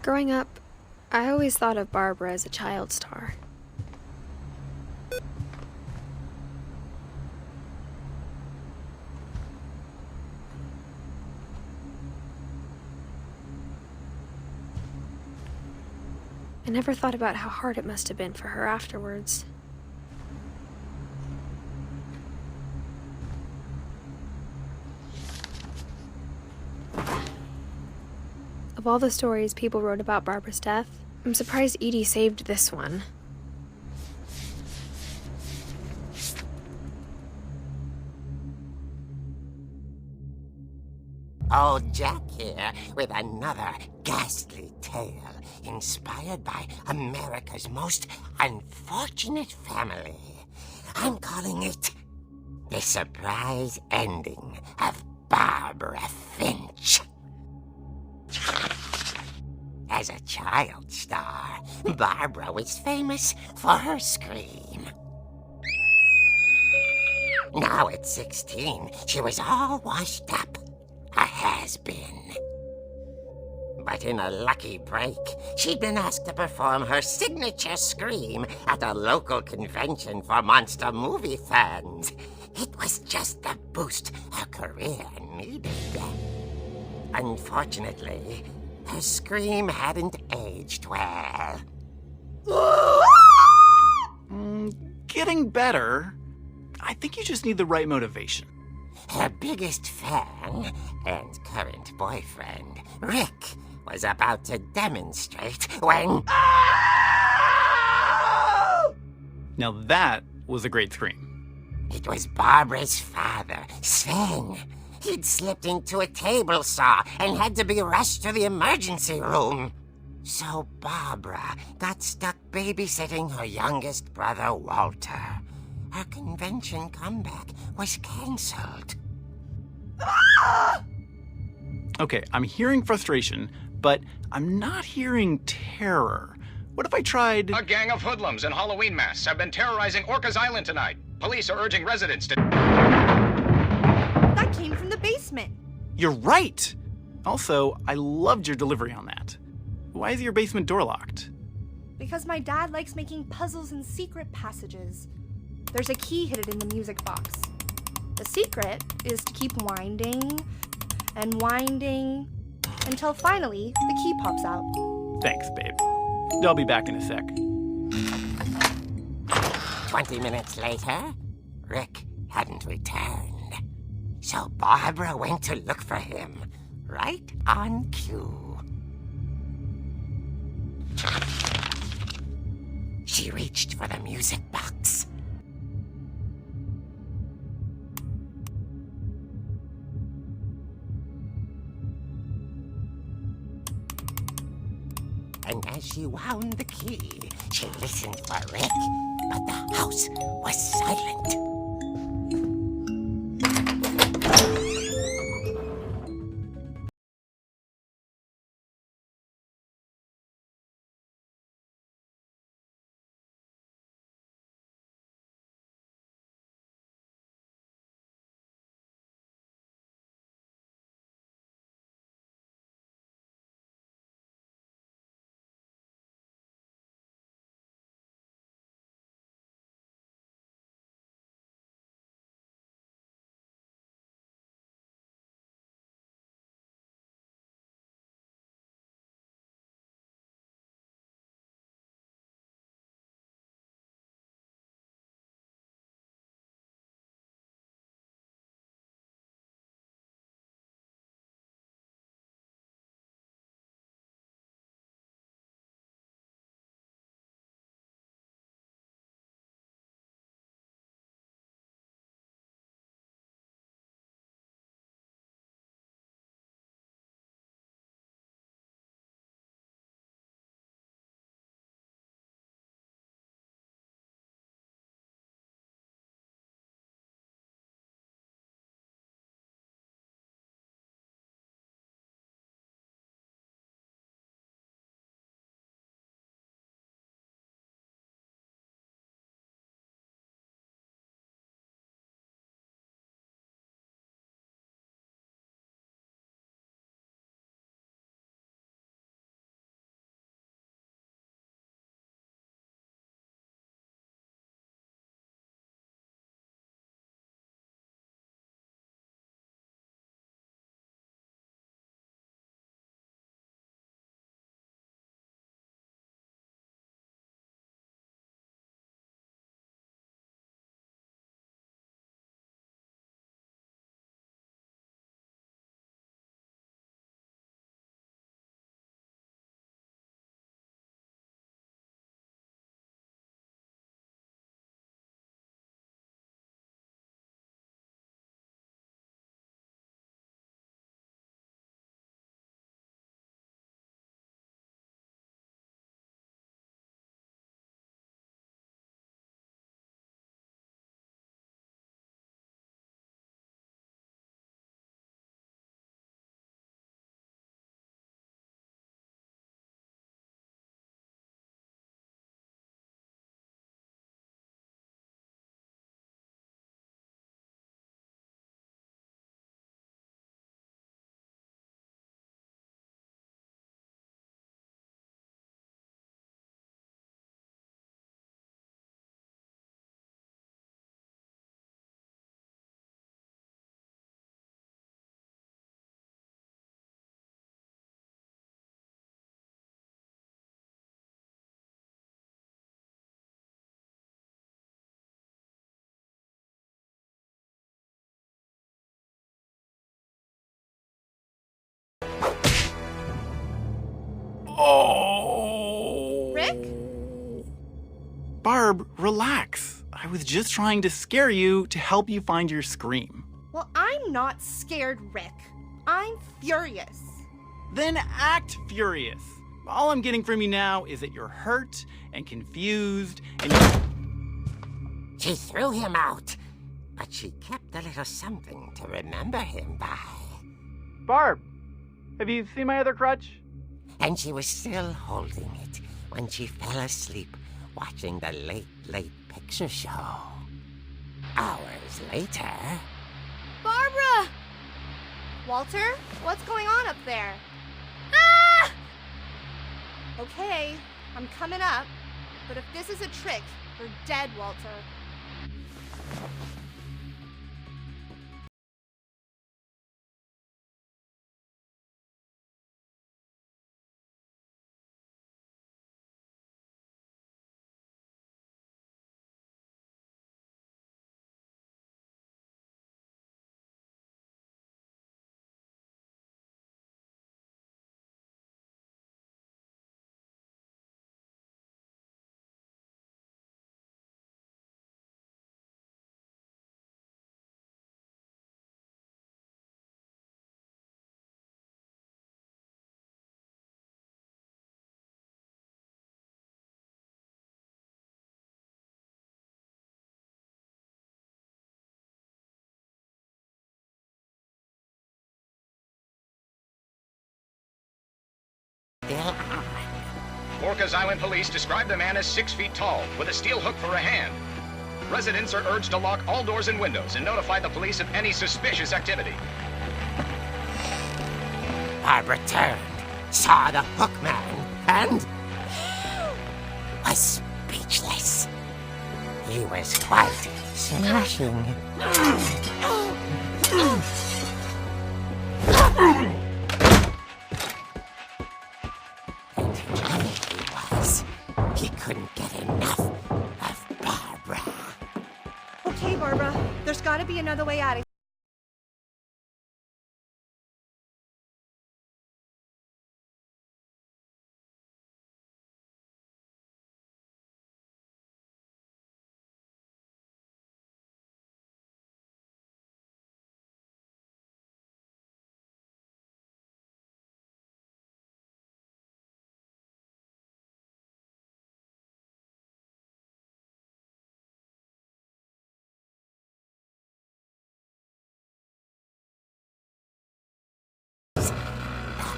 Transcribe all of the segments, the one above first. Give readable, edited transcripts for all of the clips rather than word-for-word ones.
Growing up, I always thought of Barbara as a child star. I never thought about how hard it must have been for her afterwards. Of all the stories people wrote about Barbara's death, I'm surprised Edie saved this one. Old Jack here with another ghastly tale inspired by America's most unfortunate family. I'm calling it The Surprise Ending of Barbara Finch. As a child star, Barbara was famous for her scream. Now at 16, she was all washed up. A has-been. But in a lucky break, she'd been asked to perform her signature scream at a local convention for monster movie fans. It was just the boost her career needed. Unfortunately, her scream hadn't aged well. Getting better. I think you just need the right motivation. Her biggest fan and current boyfriend, Rick, was about to demonstrate when... Now that was a great scream. It was Barbara's father, Sven. He'd slipped into a table saw and had to be rushed to the emergency room. So Barbara got stuck babysitting her youngest brother, Walter. Her convention comeback was cancelled. Okay, I'm hearing frustration, but I'm not hearing terror. What if I tried... A gang of hoodlums in Halloween masks have been terrorizing Orcas Island tonight. Police are urging residents to... That came from the basement. You're right! Also, I loved your delivery on that. Why is your basement door locked? Because my dad likes making puzzles and secret passages. There's a key hidden in the music box. The secret is to keep winding and winding until finally the key pops out. Thanks, babe. I'll be back in a sec. 20 minutes later, Rick hadn't returned. So Barbara went to look for him, right on cue. She reached for the music box. And as she wound the key, she listened for Rick, but the house was silent. Oh! Rick? Barb, relax. I was just trying to scare you to help you find your scream. Well, I'm not scared, Rick. I'm furious. Then act furious. All I'm getting from you now is that you're hurt and confused and She threw him out, but she kept a little something to remember him by. Barb, have you seen my other crutch? And she was still holding it when she fell asleep watching the late picture show. Hours later... Barbara! Walter, what's going on up there? Ah! Okay, I'm coming up, but if this is a trick, you're dead, Walter. Orcas Island police describe the man as 6 feet tall, with a steel hook for a hand. Residents are urged to lock all doors and windows and notify the police of any suspicious activity. Barbara turned, saw the hook man, and... was speechless. He was quite smashing. He couldn't get enough of Barbara. Okay, Barbara, there's gotta be another way out of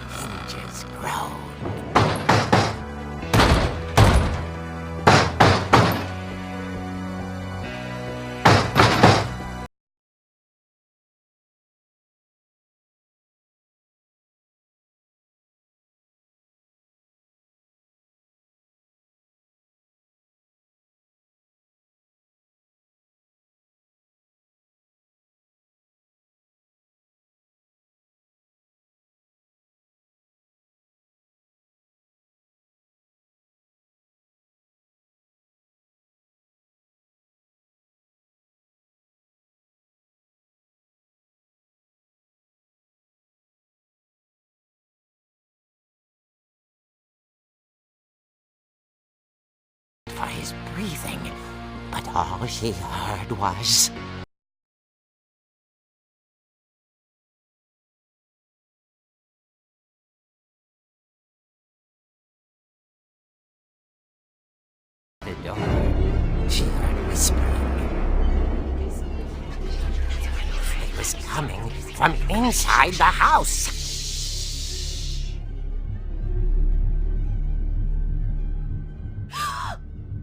Hinges groaned. For his breathing, but all she heard was... the door. She heard whispering. It was coming from inside the house.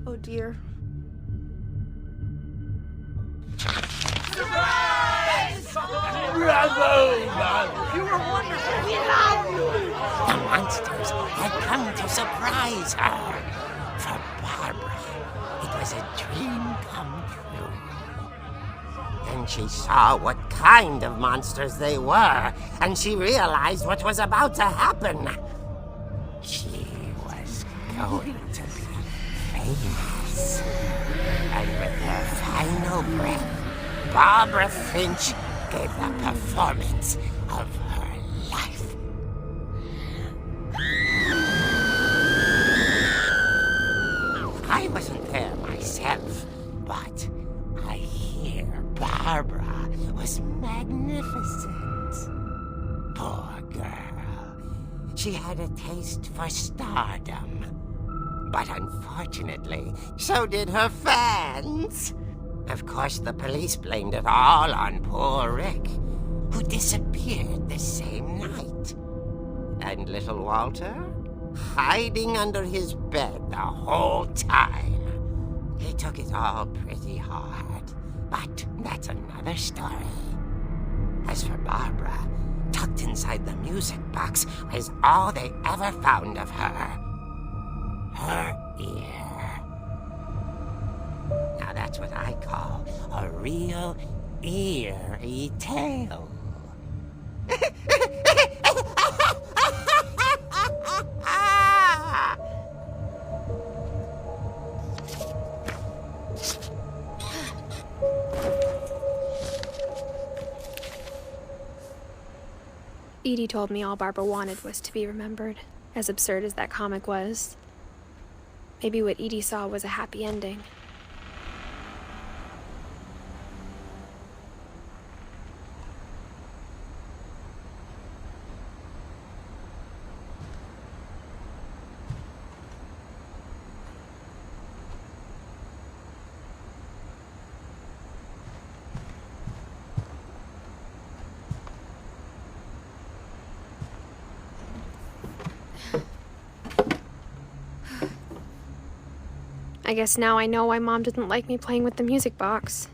Oh dear. The monsters had come to surprise her. For Barbara, it was a dream come true. Then she saw what kind of monsters they were, and she realized what was about to happen. She was going to be famous. And with her final breath, Barbara Finch gave the performance of her life. was magnificent. Poor girl. She had a taste for stardom. But unfortunately, so did her fans. Of course, the police blamed it all on poor Rick, who disappeared the same night. And little Walter? Hiding under his bed the whole time. He took it all pretty hard, but that's another story. As for Barbara, tucked inside the music box was all they ever found of her. Her ear. Now that's what I call a real eerie tale. Edie told me all Barbara wanted was to be remembered, as absurd as that comic was. Maybe what Edie saw was a happy ending. I guess now I know why Mom didn't like me playing with the music box.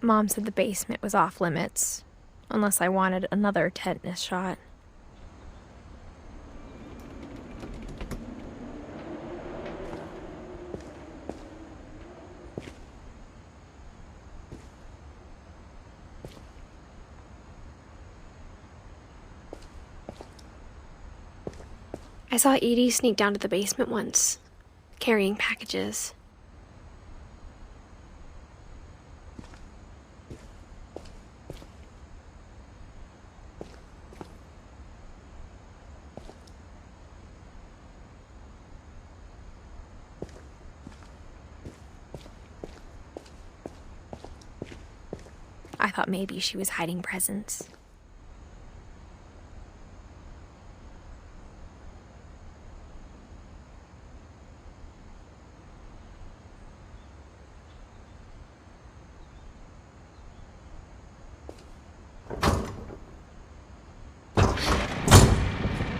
Mom said the basement was off limits, unless I wanted another tetanus shot. I saw Edie sneak down to the basement once, carrying packages. I thought maybe she was hiding presents.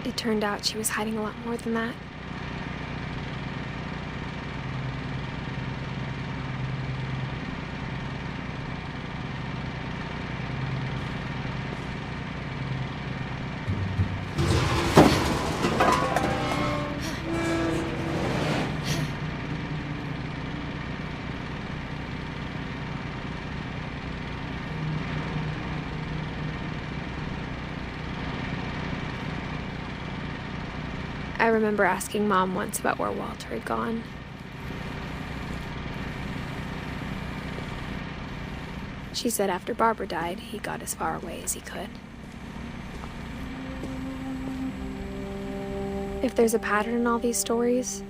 It turned out she was hiding a lot more than that. remember asking Mom once about where Walter had gone. She said after Barbara died, he got as far away as he could. If there's a pattern in all these stories,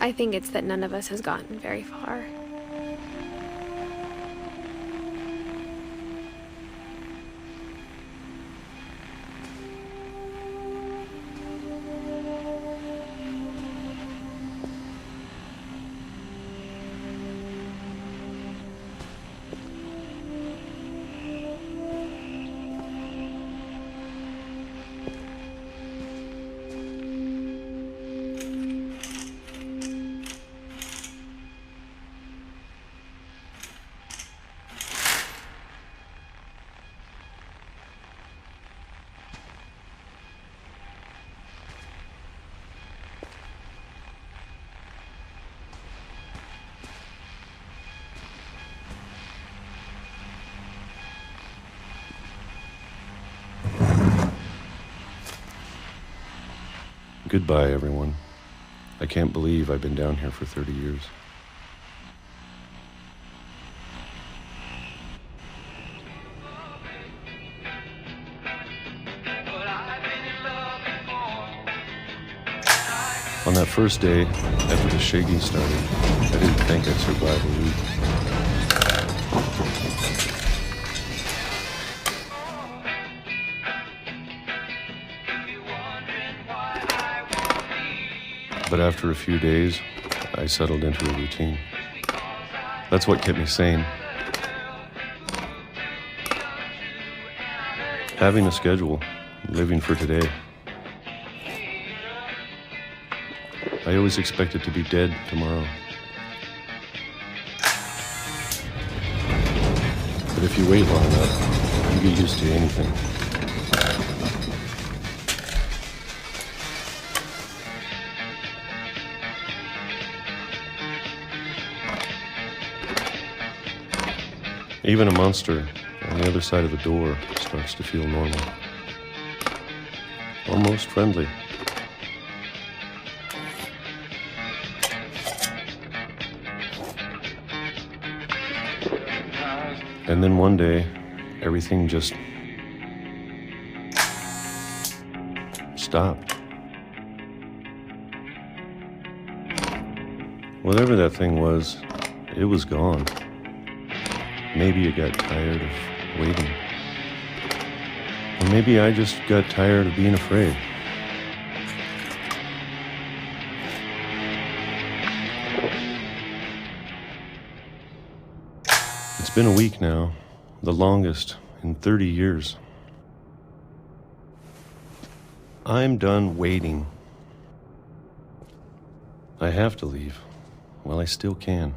I think it's that none of us has gotten very far. Goodbye, everyone. I can't believe I've been down here for 30 years. On that first day, after the shaking started, I didn't think I'd survive a week. But after a few days, I settled into a routine. That's what kept me sane. Having a schedule, living for today. I always expected to be dead tomorrow. But if you wait long enough, you get used to anything. Even a monster on the other side of the door starts to feel normal. Almost friendly. And then one day, everything just stopped. Whatever that thing was, it was gone. Maybe it got tired of waiting. Or maybe I just got tired of being afraid. It's been a week now, the longest in 30 years. I'm done waiting. I have to leave while I still can.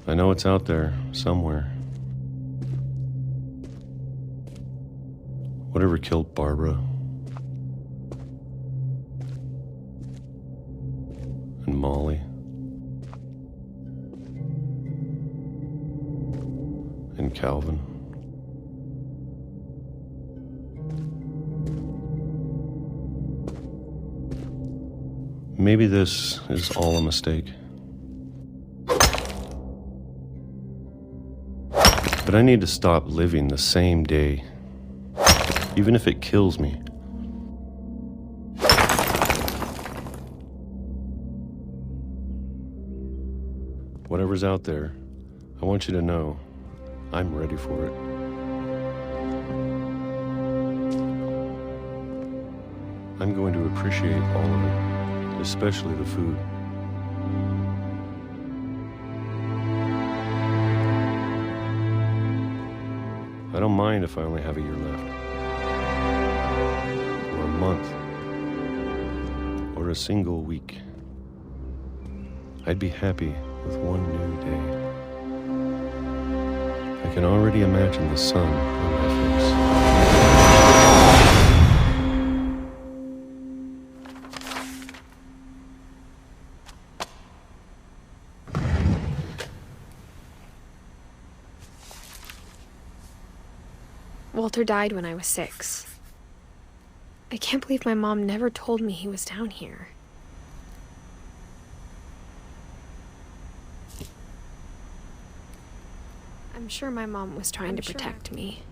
I know it's out there, somewhere. Whatever killed Barbara. And Molly. And Calvin. Maybe this is all a mistake. But I need to stop living the same day, even if it kills me. Whatever's out there, I want you to know I'm ready for it. I'm going to appreciate all of it, especially the food. I don't mind if I only have a year left, or a month, or a single week. I'd be happy with one new day. I can already imagine the sun on my face. Walter died when I was 6. I can't believe my mom never told me he was down here. I'm sure my mom was trying to protect me.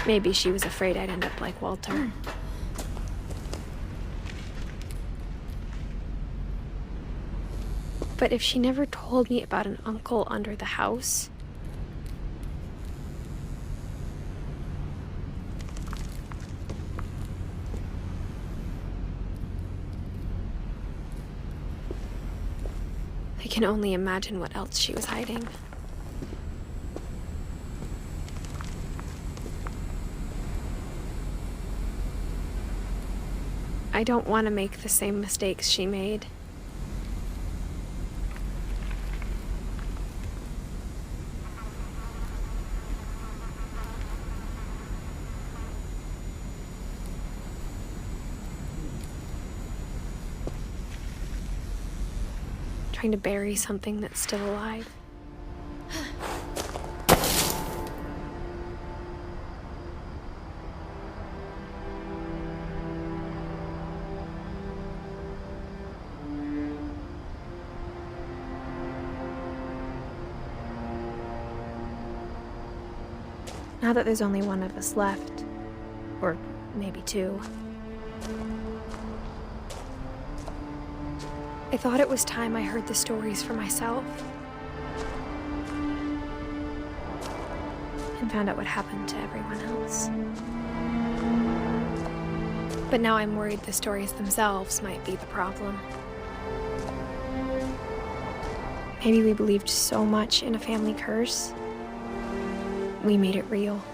Maybe she was afraid I'd end up like Walter. But if she never told me about an uncle under the house, I can only imagine what else she was hiding. I don't want to make the same mistakes she made. Trying to bury something that's still alive. Now that there's only one of us left, or maybe 2, I thought it was time I heard the stories for myself and found out what happened to everyone else. But now I'm worried the stories themselves might be the problem. Maybe we believed so much in a family curse, we made it real.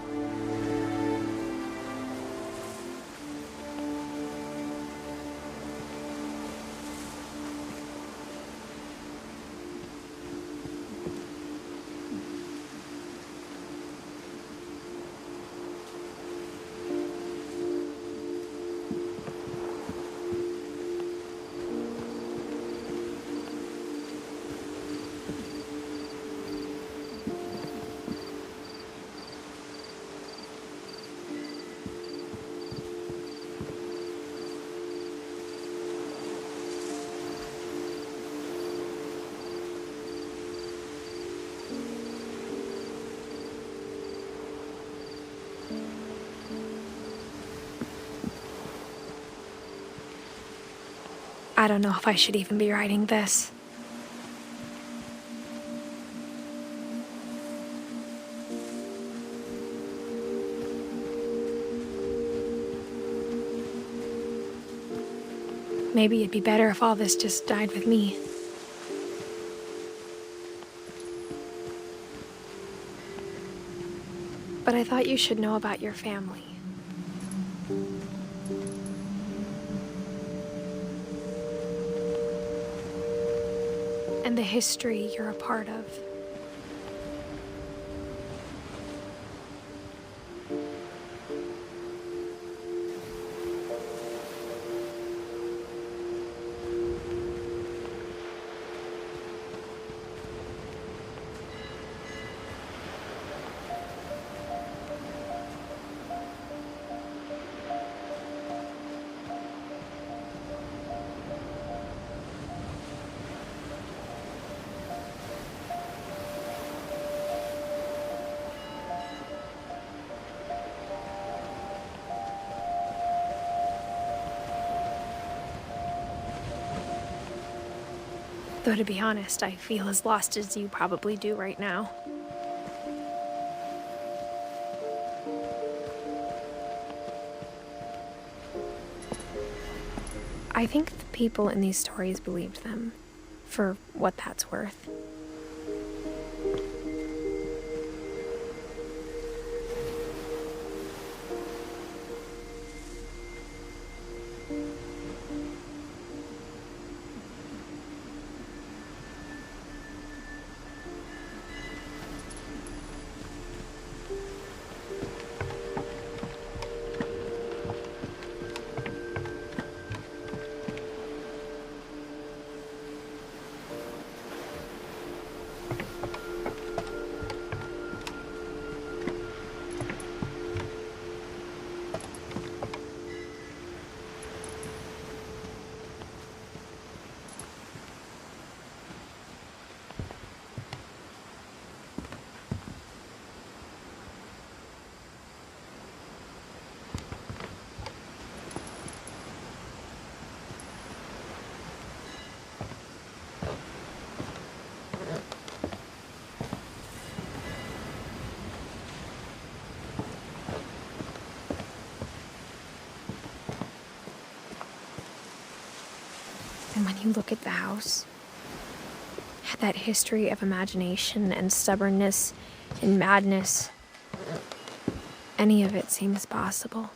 I don't know if I should even be writing this. Maybe it'd be better if all this just died with me. But I thought you should know about your family. And the history you're a part of. Though to be honest, I feel as lost as you probably do right now. I think the people in these stories believed them, for what that's worth. And when you look at the house, that history of imagination and stubbornness and madness, any of it seems possible.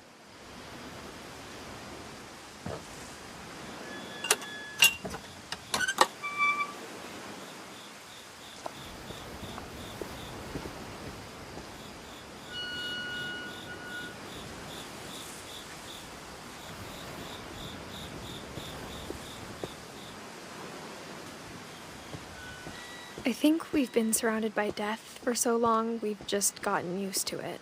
I think we've been surrounded by death for so long, we've just gotten used to it.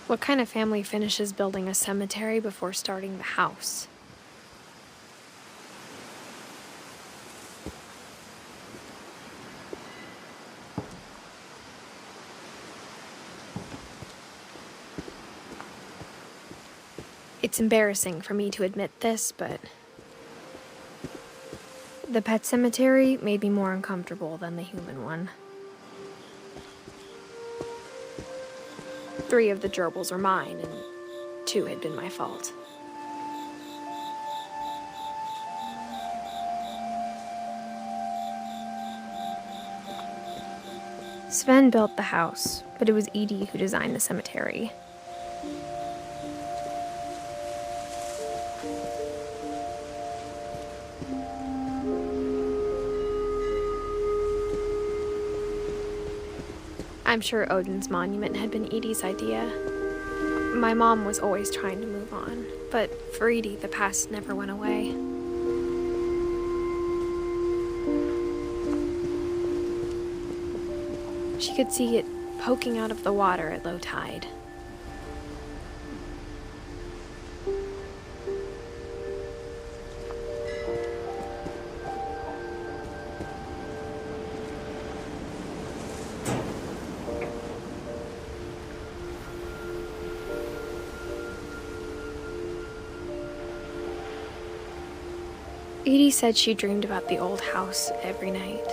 What kind of family finishes building a cemetery before starting the house? It's embarrassing for me to admit this, but the pet cemetery made me more uncomfortable than the human one. 3 of the gerbils were mine, and 2 had been my fault. Sven built the house, but it was Edith who designed the cemetery. I'm sure Odin's monument had been Edie's idea. My mom was always trying to move on, but for Edie, the past never went away. She could see it poking out of the water at low tide. Edie said she dreamed about the old house every night.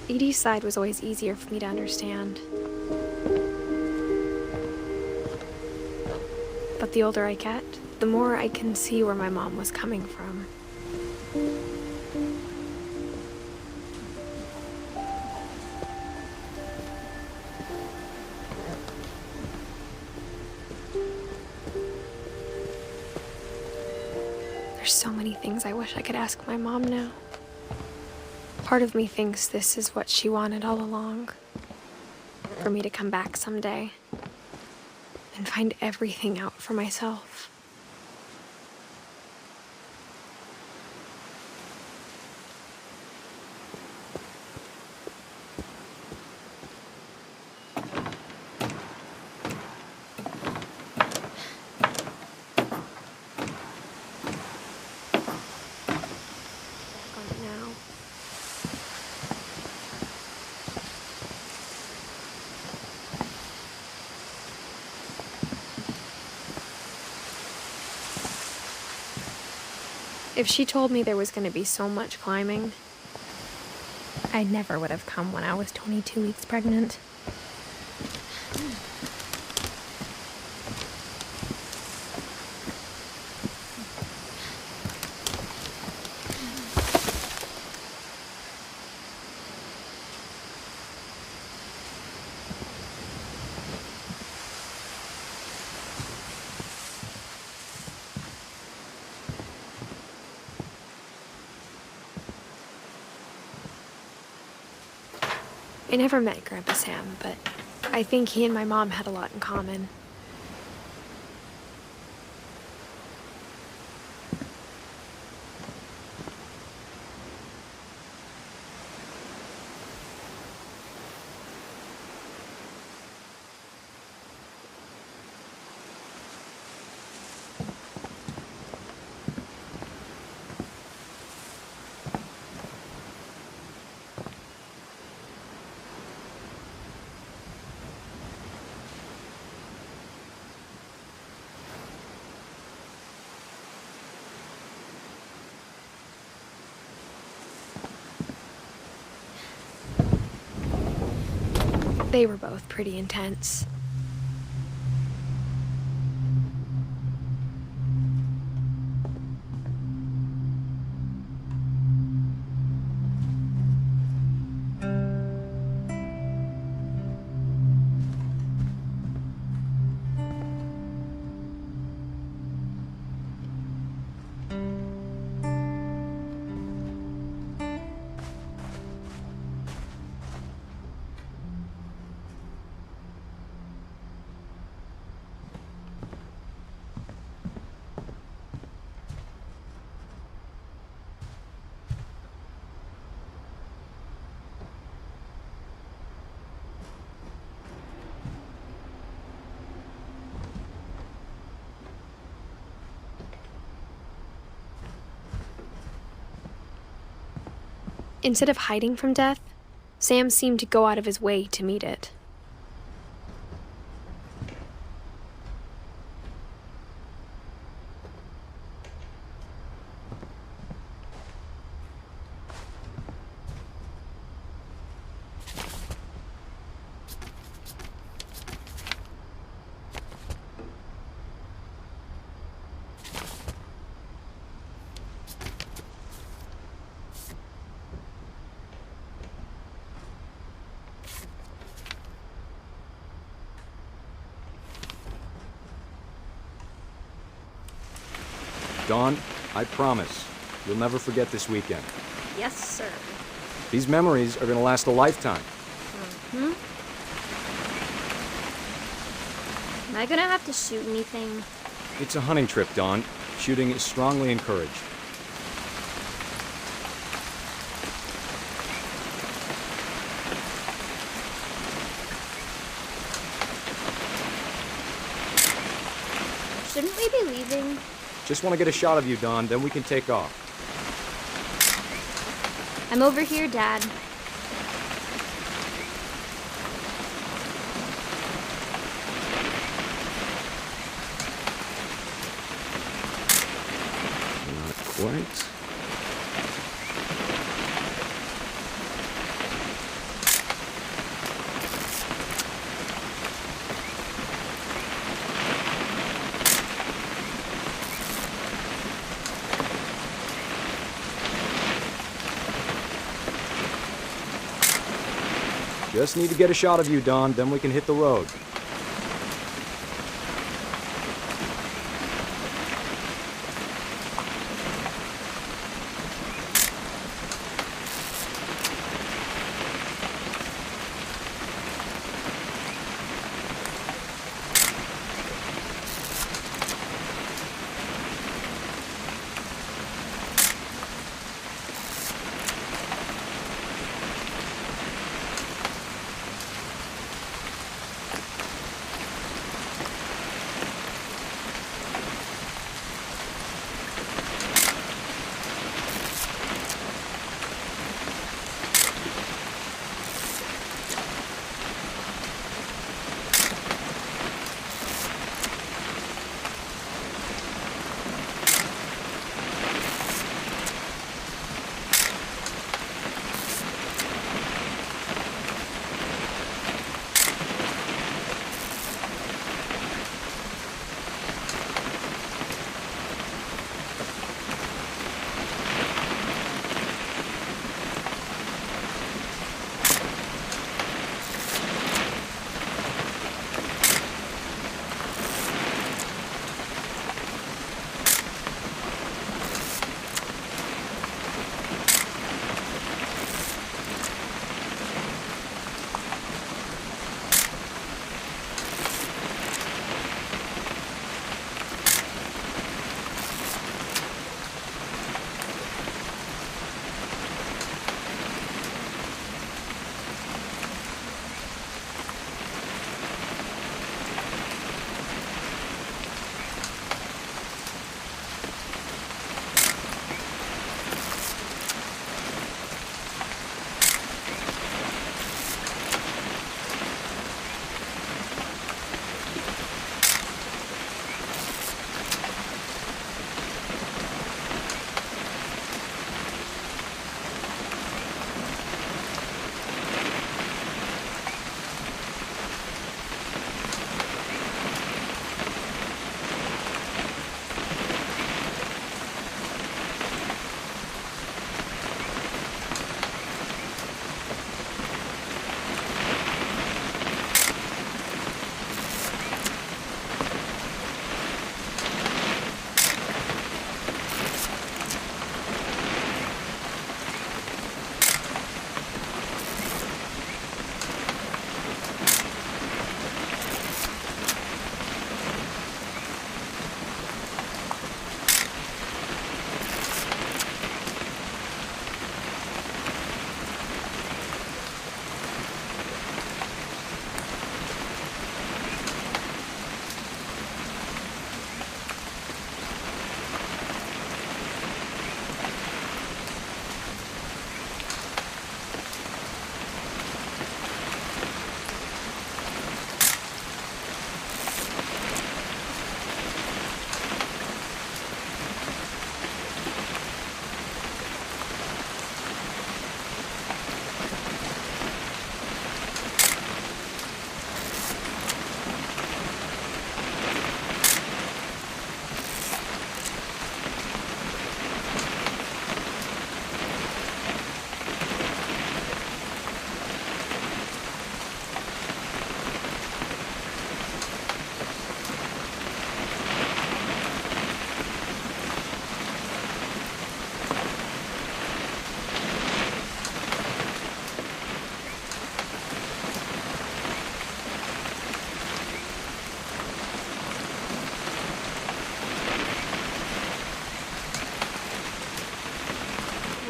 Edie's side was always easier for me to understand. But the older I get, the more I can see where my mom was coming from. There's so many things I wish I could ask my mom now. Part of me thinks this is what she wanted all along. For me to come back someday and find everything out for myself. If she told me there was going to be so much climbing, I never would have come when I was 22 weeks pregnant. I never met Grandpa Sam, but I think he and my mom had a lot in common. They were both pretty intense. Instead of hiding from death, Sam seemed to go out of his way to meet it. Dawn, I promise, you'll never forget this weekend. Yes, sir. These memories are gonna last a lifetime. Am I gonna have to shoot anything? It's a hunting trip, Dawn. Shooting is strongly encouraged. Shouldn't we be leaving? Just want to get a shot of you, Dawn, then we can take off. I'm over here, Dad. Not quite. Just need to get a shot of you, Dawn, then we can hit the road.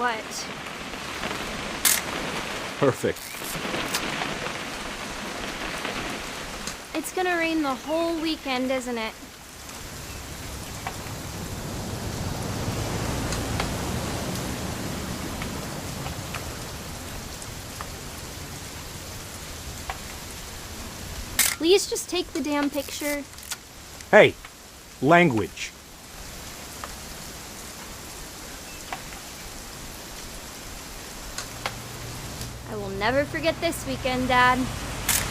What? Perfect. It's gonna rain the whole weekend, isn't it? Please just take the damn picture. Hey, language. I will never forget this weekend, Dad.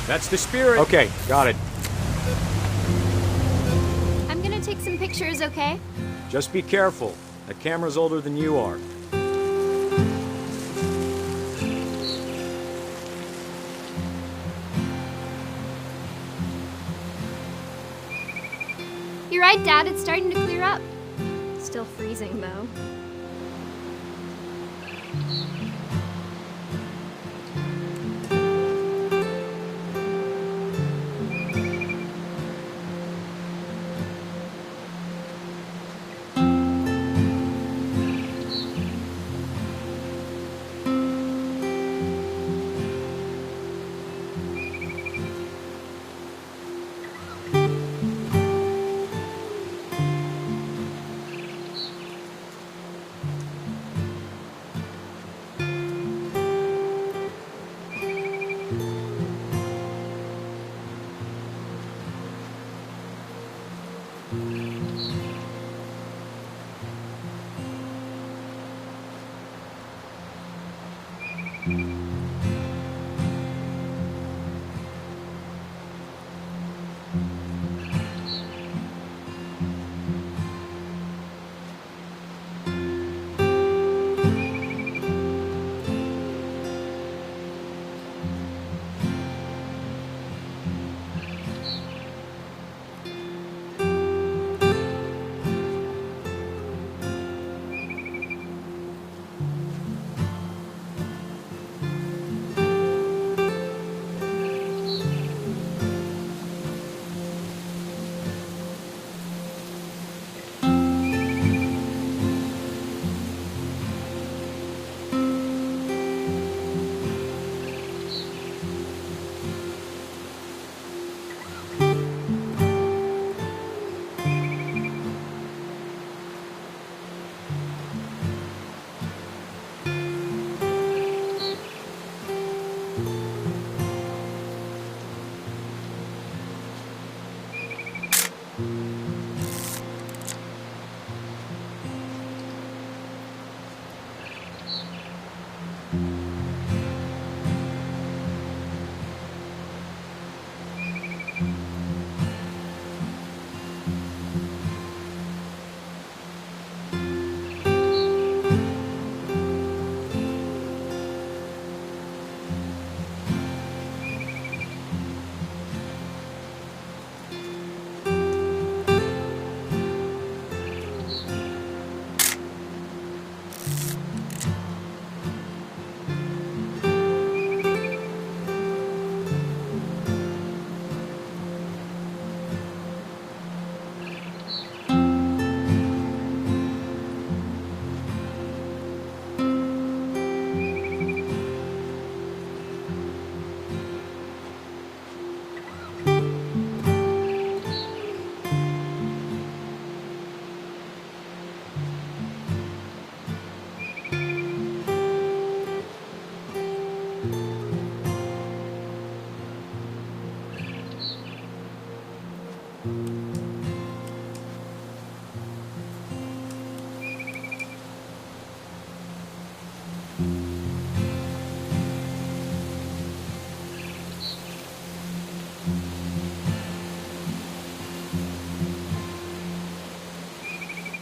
That's the spirit. Okay, got it. I'm gonna take some pictures, okay? Just be careful. That camera's older than you are. You're right, Dad. It's starting to clear up. Still freezing, though.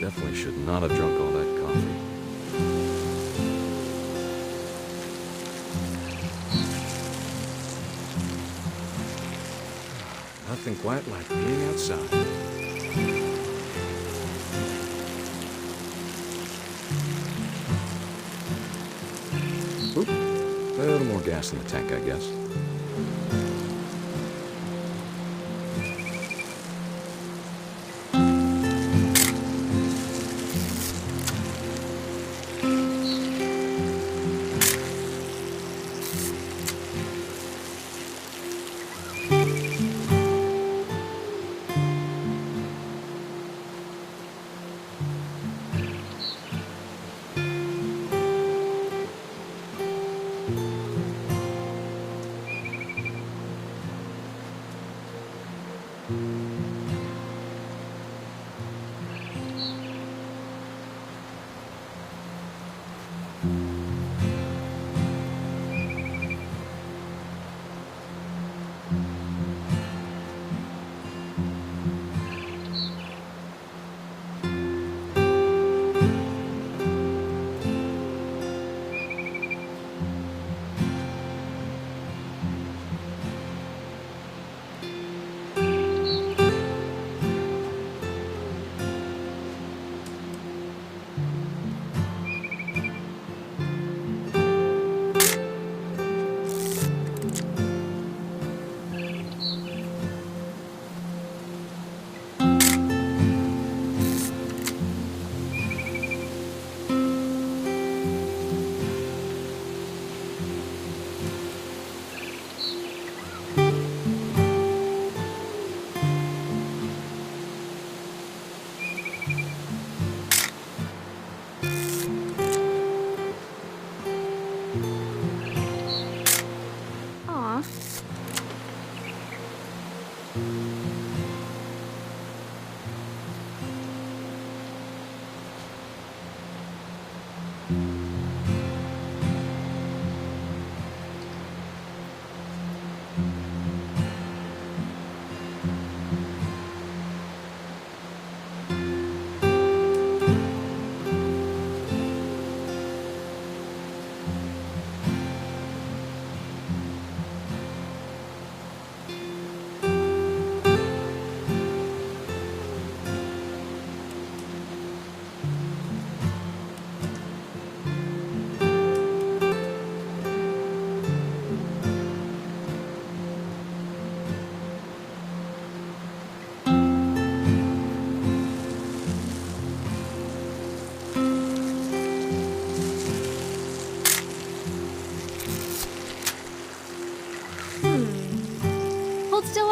Definitely should not have drunk all that coffee. Nothing quite like being outside. Oop. A little more gas in the tank, I guess.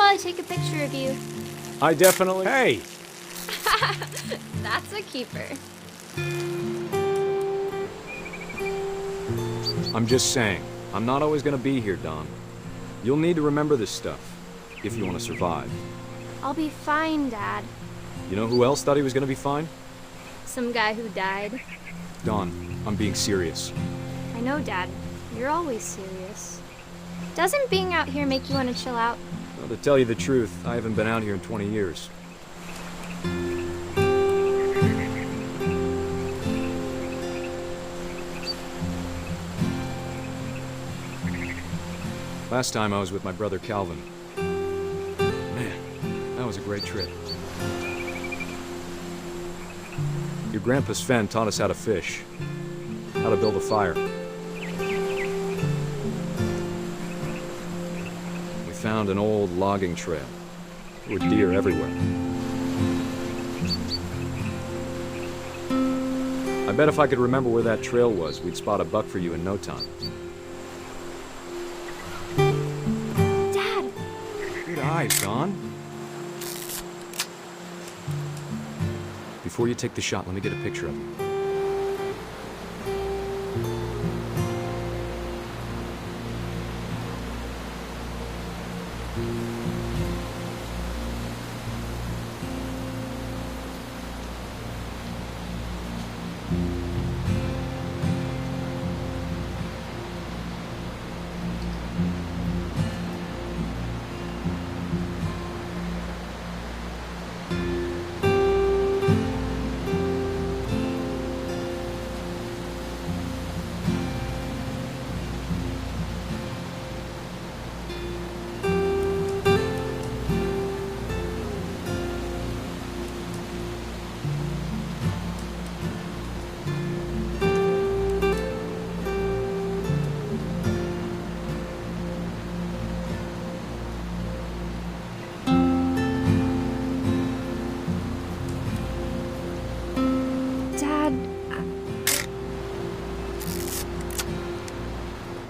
while I take a picture of you? I definitely... Hey! That's a keeper. I'm just saying, I'm not always gonna be here, Dawn. You'll need to remember this stuff, if you want to survive. I'll be fine, Dad. You know who else thought he was gonna be fine? Some guy who died. Dawn, I'm being serious. I know, Dad. You're always serious. Doesn't being out here make you want to chill out? Well, to tell you the truth, I haven't been out here in 20 years. Last time I was with my brother Calvin. Man, that was a great trip. Your grandpa Sven taught us how to fish, how to build a fire. We found an old logging trail. There were deer everywhere. I bet if I could remember where that trail was, we'd spot a buck for you in no time. Dad! Good eyes, Dawn. Before you take the shot, let me get a picture of you.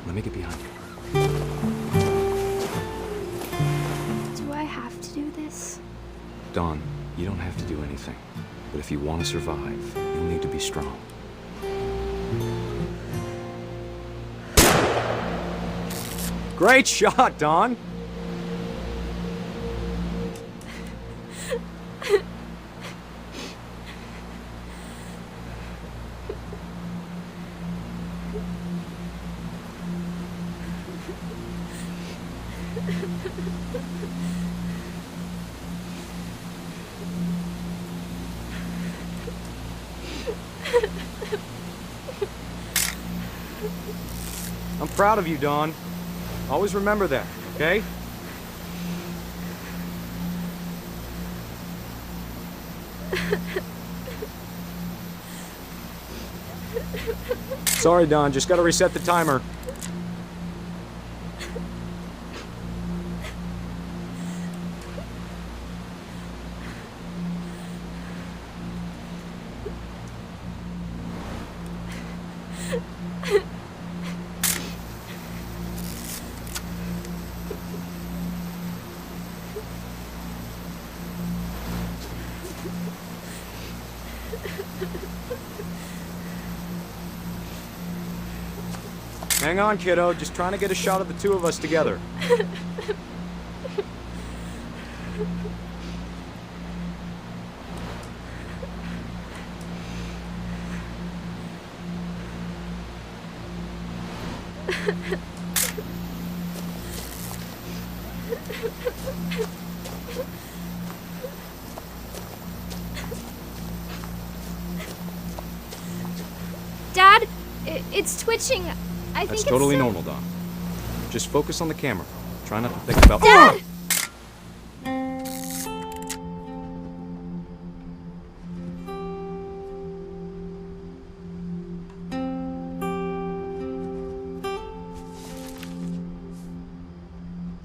Let me get behind you. Do I have to do this? Dawn, you don't have to do anything. But if you want to survive, you'll need to be strong. Great shot, Dawn! I'm proud of you, Dawn. Always remember that, okay? Sorry, Dawn. Just gotta reset the timer. Hang on, kiddo. Just trying to get a shot of the two of us together. Dad, it's twitching. I think That's it's totally sick. normal, Dawn. Just focus on the camera. Try not to think about... Dad!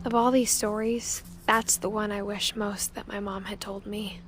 Of all these stories, that's the one I wish most that my mom had told me.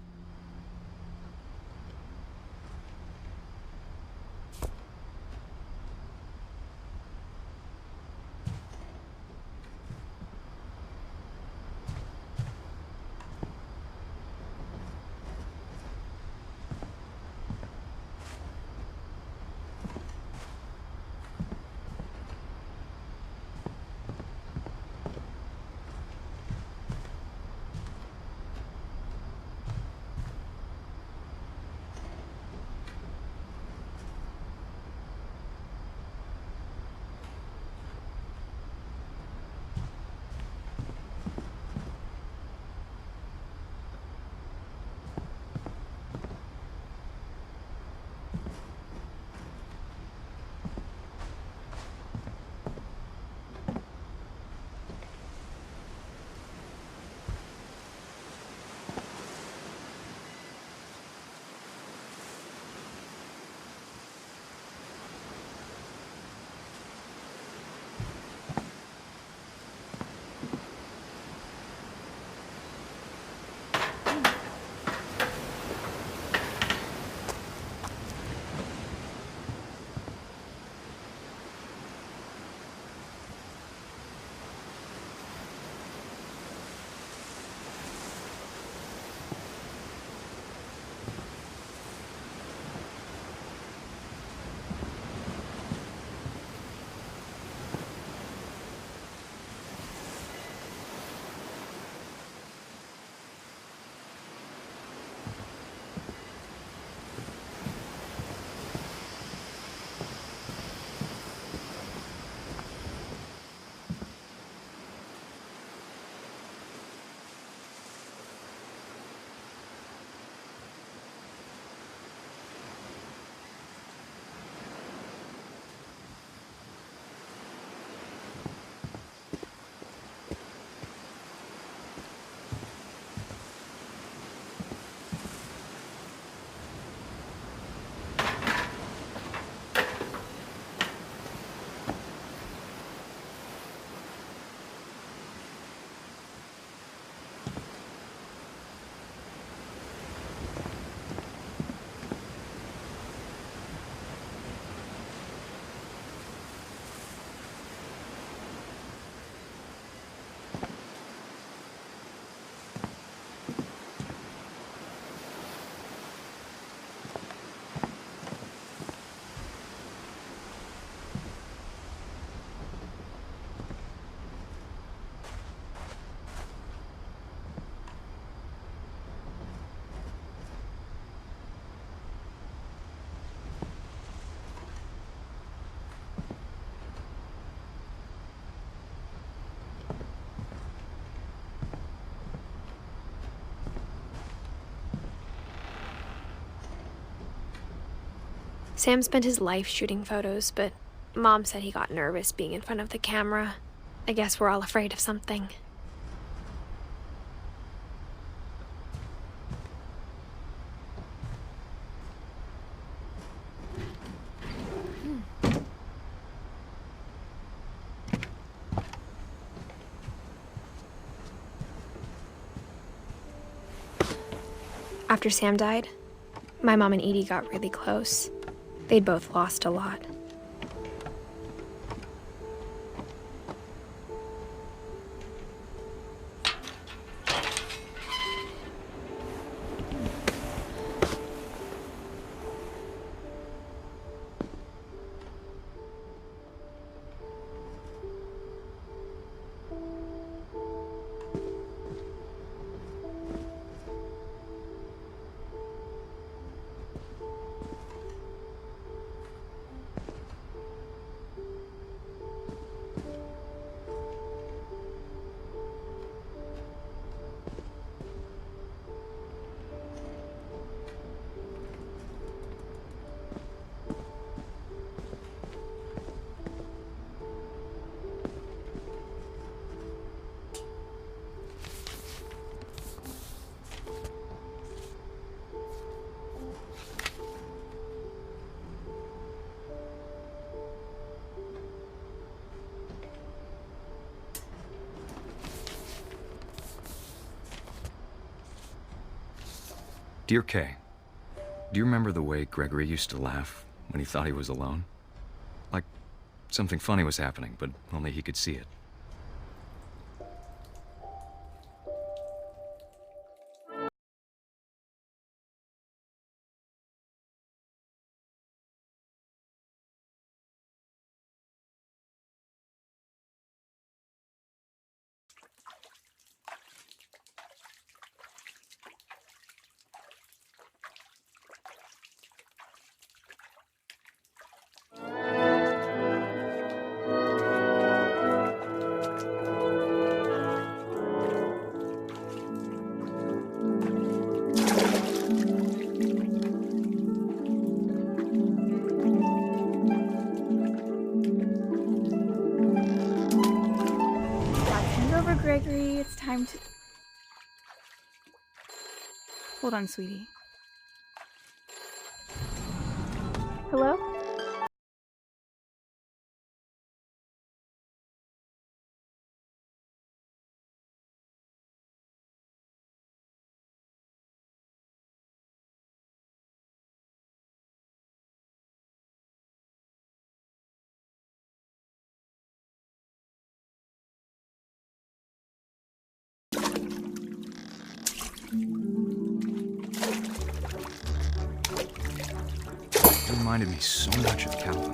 Sam spent his life shooting photos, but Mom said he got nervous being in front of the camera. I guess we're all afraid of something. After Sam died, my mom and Edie got really close. They'd both lost a lot. Dear Kay, do you remember the way Gregory used to laugh when he thought he was alone? Like something funny was happening, but only he could see it. Gregory, it's time to... Hold on, sweetie. Hello? It reminded me so much of Calvin.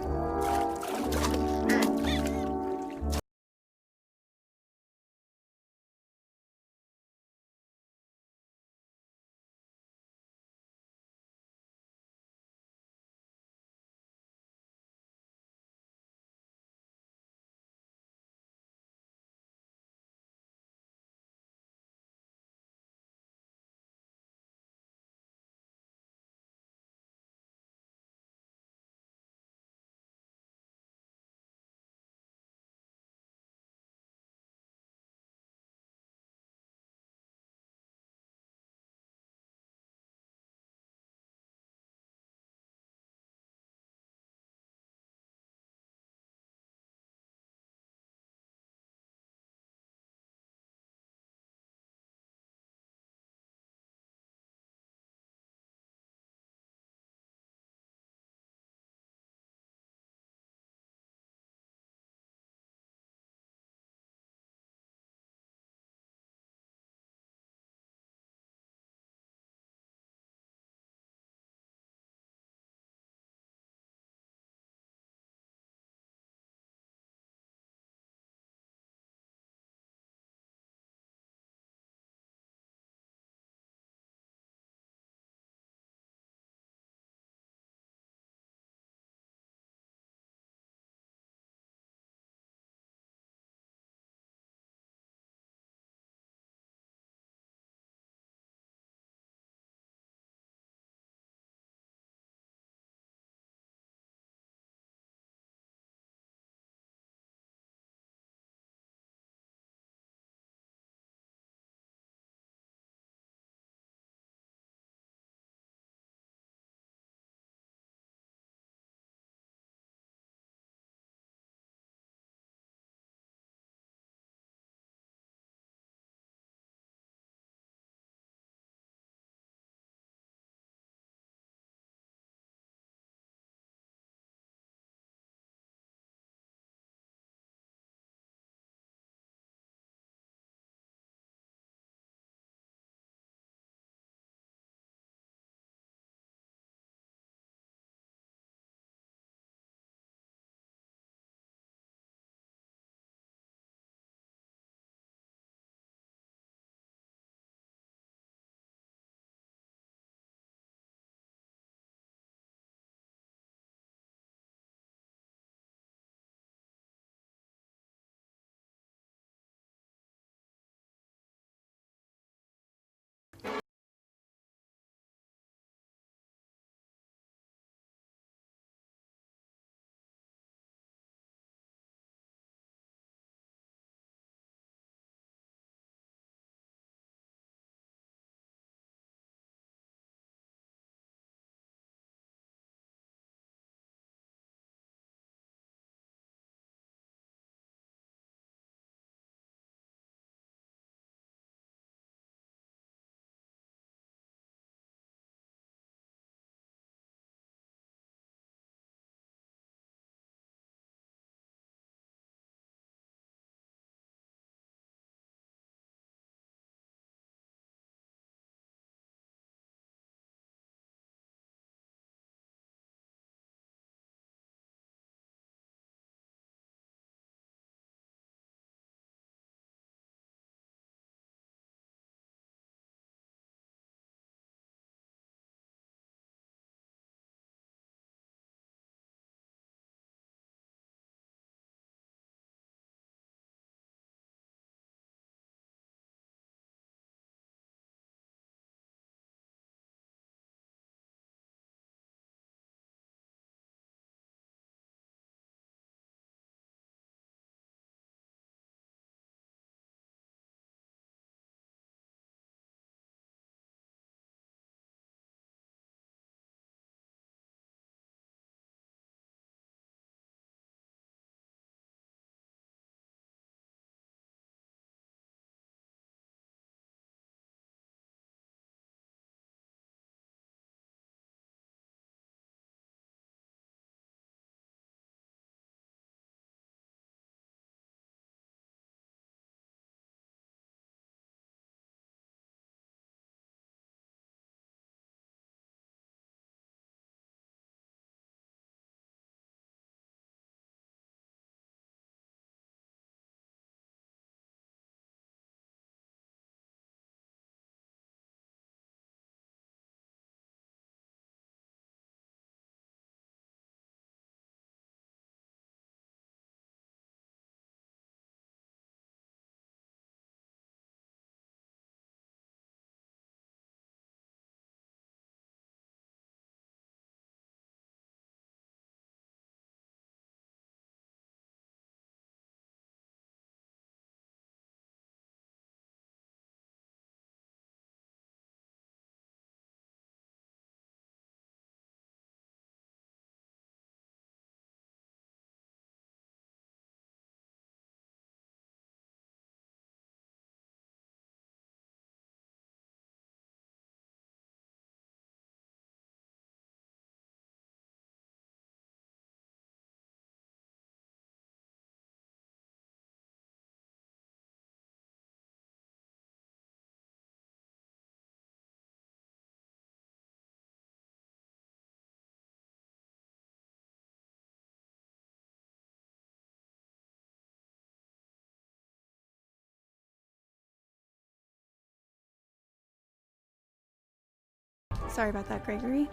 Sorry about that, Gregory.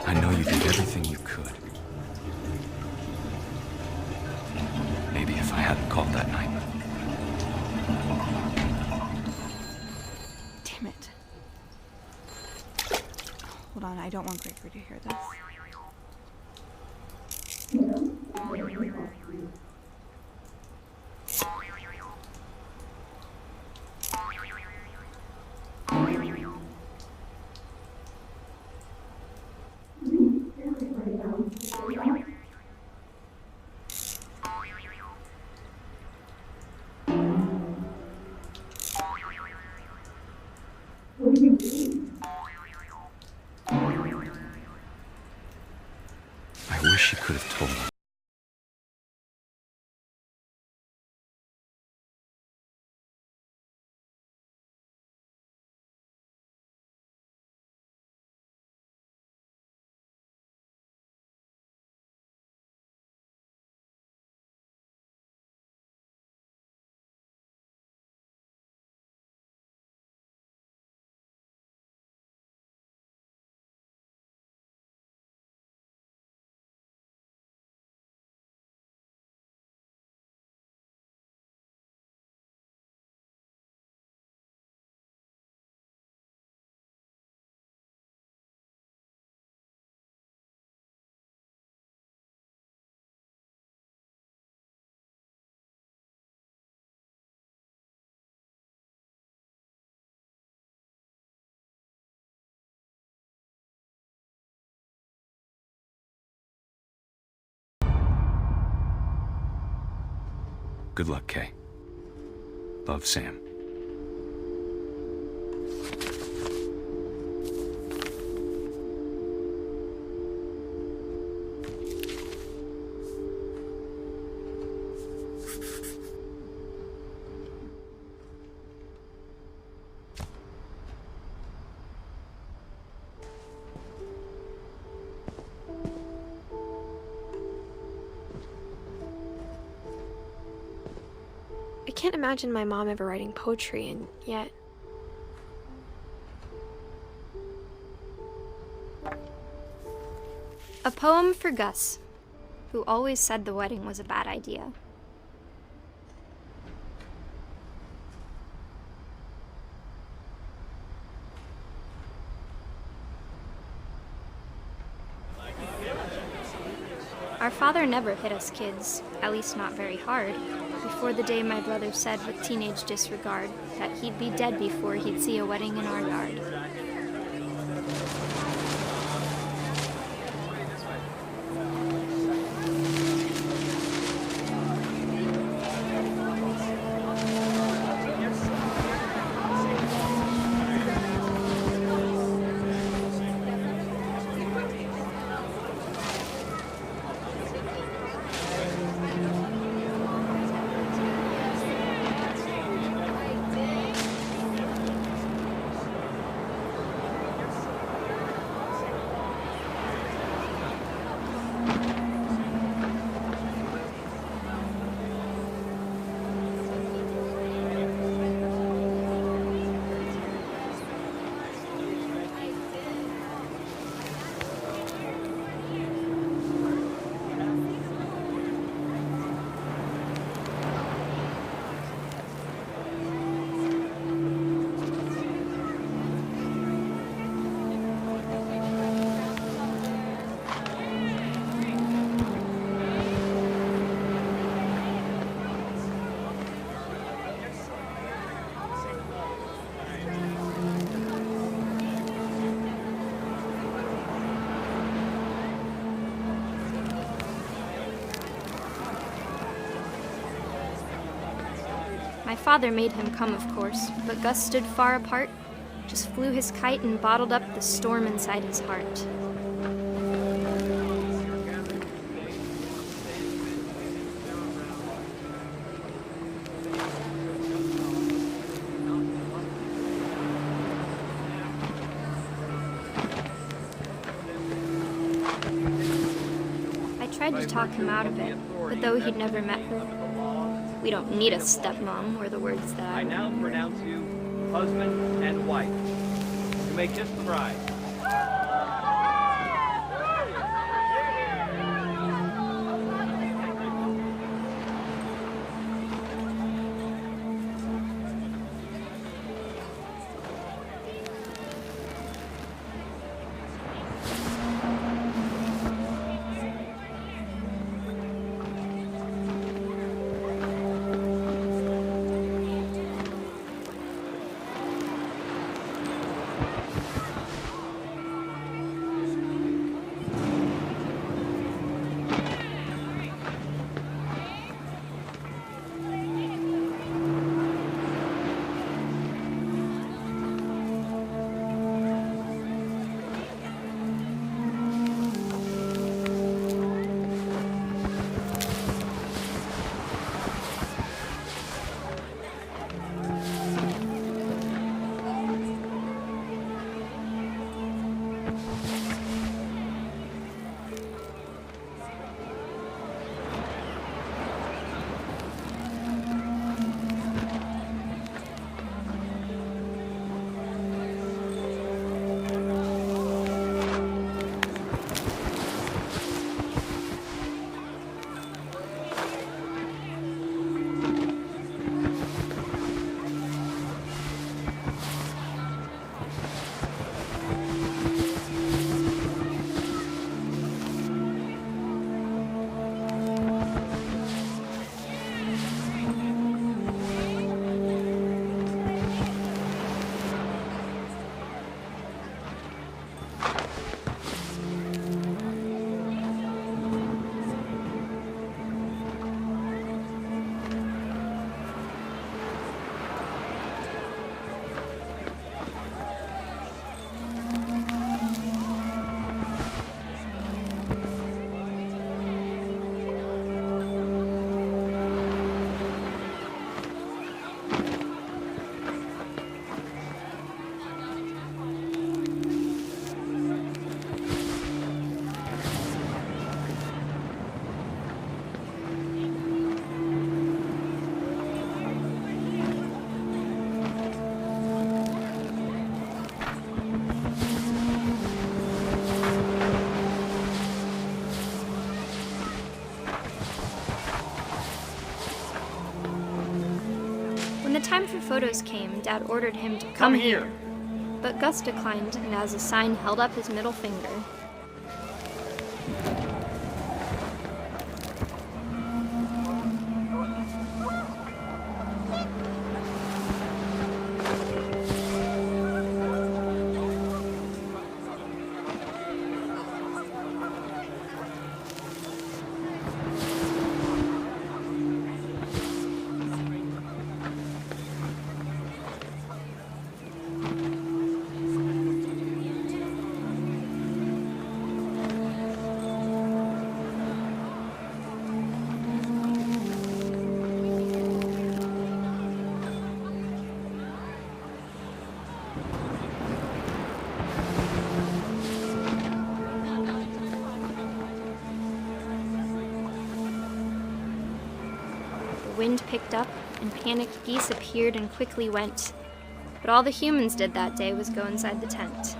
I know you did everything you could. Maybe if I hadn't called that night. Damn it. Hold on, I don't want Gregory to hear this. I wish she could have told me. Good luck, Kay. Love, Sam. I can't imagine my mom ever writing poetry, and yet... A poem for Gus, who always said the wedding was a bad idea. Our father never hit us kids, at least not very hard, before the day my brother said with teenage disregard that he'd be dead before he'd see a wedding in our yard. My father made him come, of course, but Gus stood far apart, just flew his kite and bottled up the storm inside his heart. I tried to talk him out of it, but though he'd never met her, "We don't need a stepmom," were the words that I now pronounce you husband and wife. You may kiss the bride. When the time for photos came, Dad ordered him to come here. But Gus declined, and as a sign held up his middle finger. The wind picked up, and panicked geese appeared and quickly went. But all the humans did that day was go inside the tent.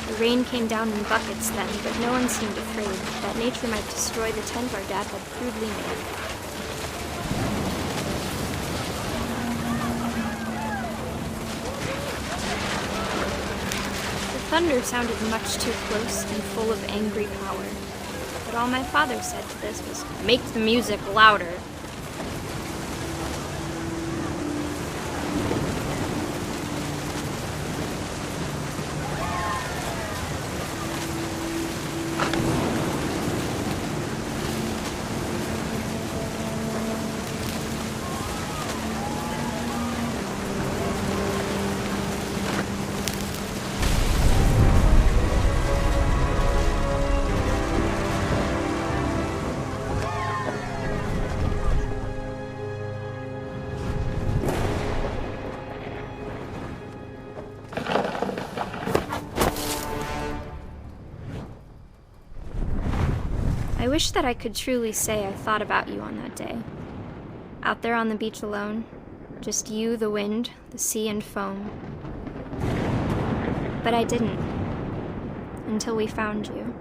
The rain came down in buckets then, but no one seemed afraid that nature might destroy the tent our dad had crudely made. The thunder sounded much too close and full of angry power, but all my father said to this was, "Make the music louder." wish that I could truly say I thought about you on that day. Out there on the beach alone, just you, the wind, the sea, and foam. But I didn't, until we found you.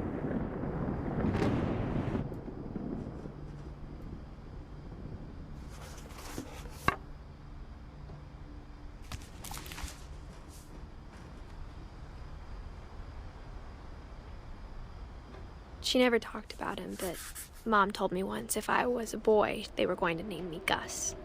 She never talked about him, but Mom told me once if I was a boy, they were going to name me Gus.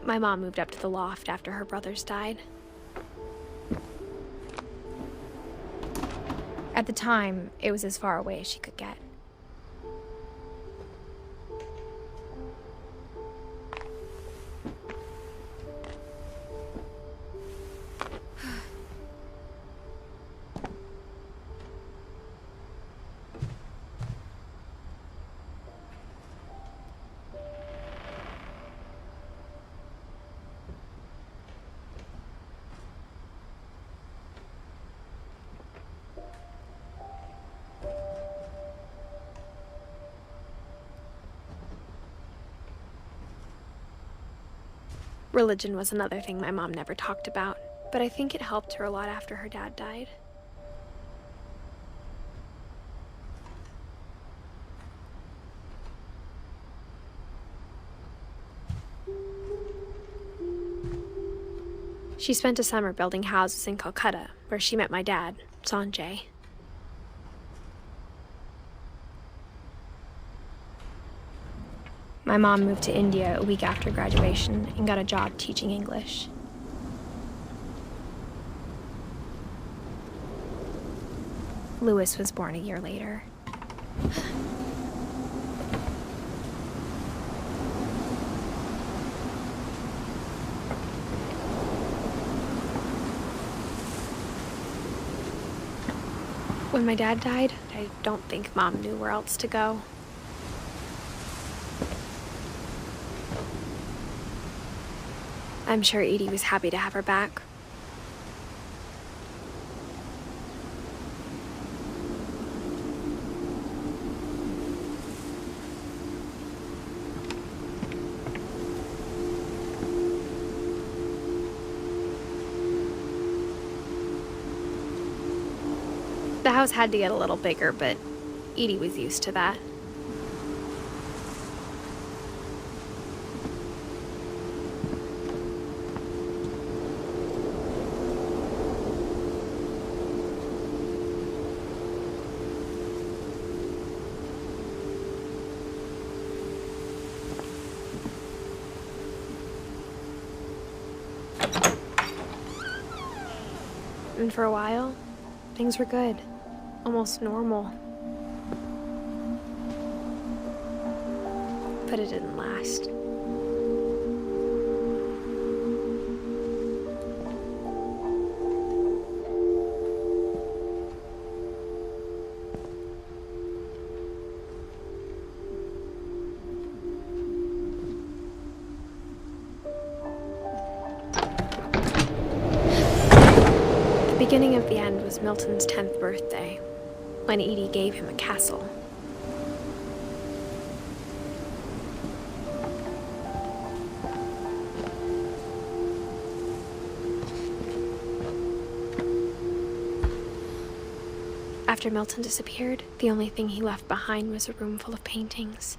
My mom moved up to the loft after her brothers died. At the time, it was as far away as she could get. Religion was another thing my mom never talked about, but I think it helped her a lot after her dad died. She spent a summer building houses in Calcutta, where she met my dad, Sanjay. My mom moved to India a week after graduation and got a job teaching English. Lewis was born a year later. When my dad died, I don't think Mom knew where else to go. I'm sure Edie was happy to have her back. The house had to get a little bigger, but Edie was used to that. And for a while, things were good. Almost normal. But it didn't last. The beginning of the end was Milton's 10th birthday, when Edie gave him a castle. After Milton disappeared, the only thing he left behind was a room full of paintings.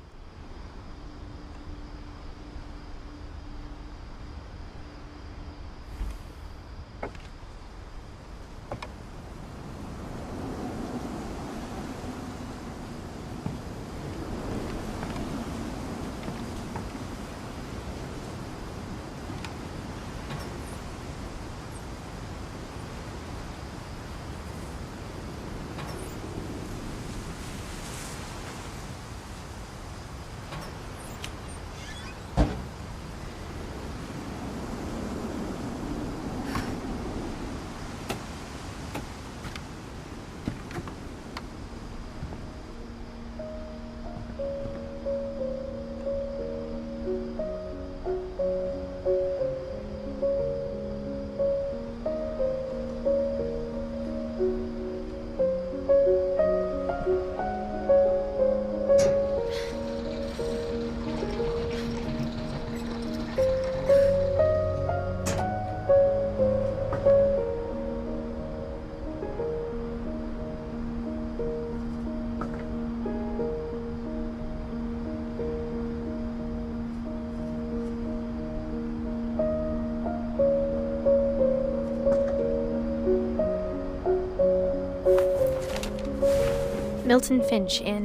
Milton Finch in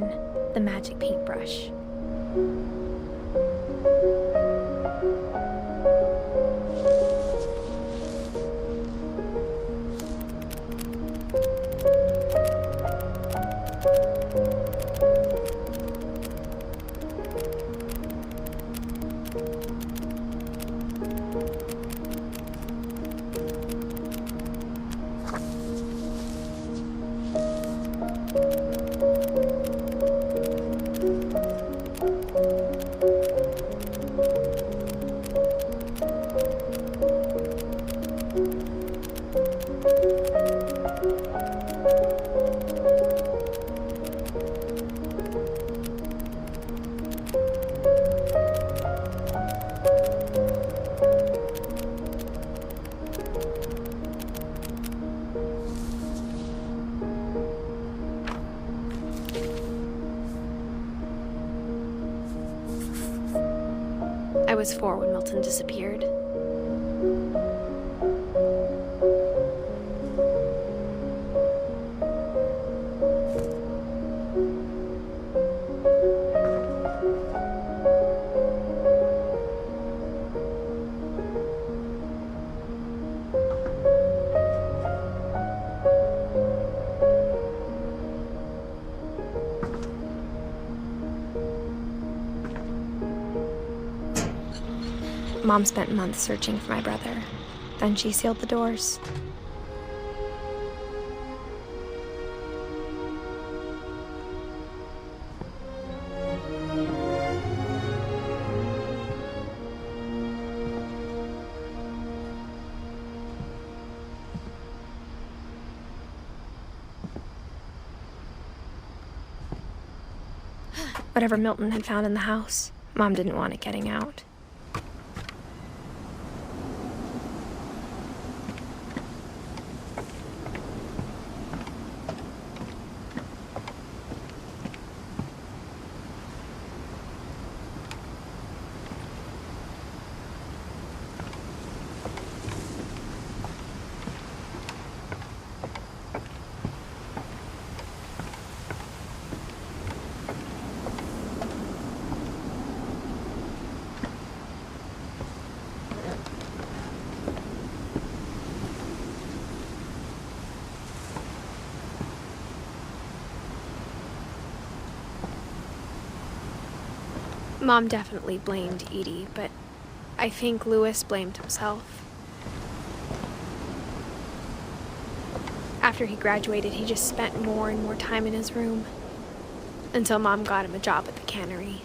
The Magic Paintbrush. I was 4 when Milton disappeared. Mom spent months searching for my brother. Then she sealed the doors. Whatever Milton had found in the house, Mom didn't want it getting out. Mom definitely blamed Edie, but I think Louis blamed himself. After he graduated, he just spent more and more time in his room, until Mom got him a job at the cannery.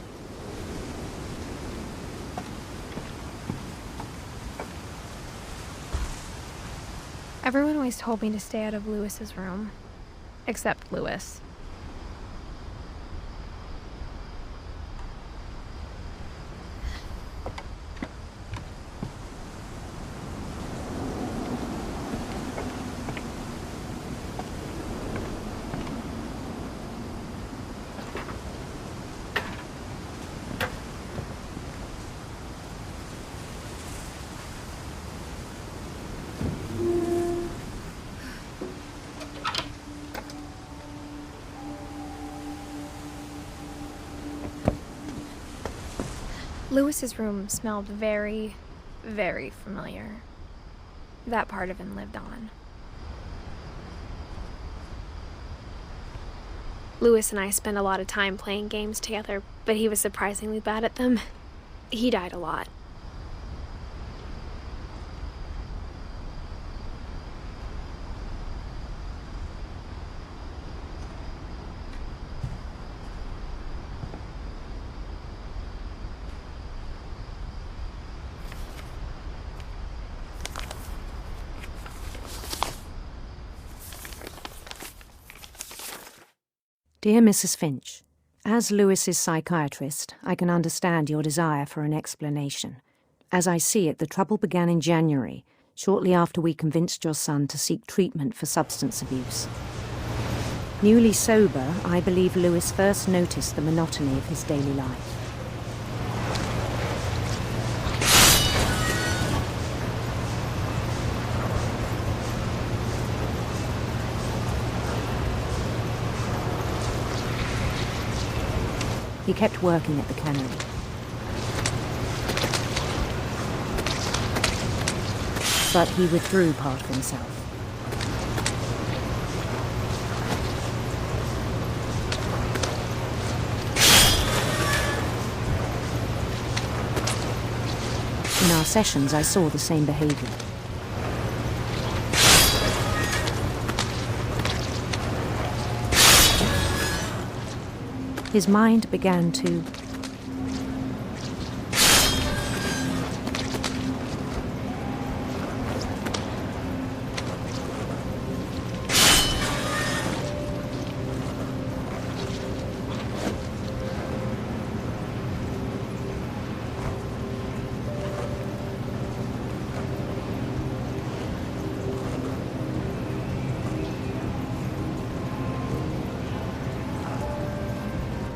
Everyone always told me to stay out of Louis's room, except Louis. Louis's room smelled very, very familiar. That part of him lived on. Louis and I spent a lot of time playing games together, but he was surprisingly bad at them. He died a lot. Dear Mrs. Finch, as Louis's psychiatrist, I can understand your desire for an explanation. As I see it, the trouble began in January, shortly after we convinced your son to seek treatment for substance abuse. Newly sober, I believe Louis first noticed the monotony of his daily life. He kept working at the cannery. But he withdrew part of himself. In our sessions, I saw the same behavior. His mind began to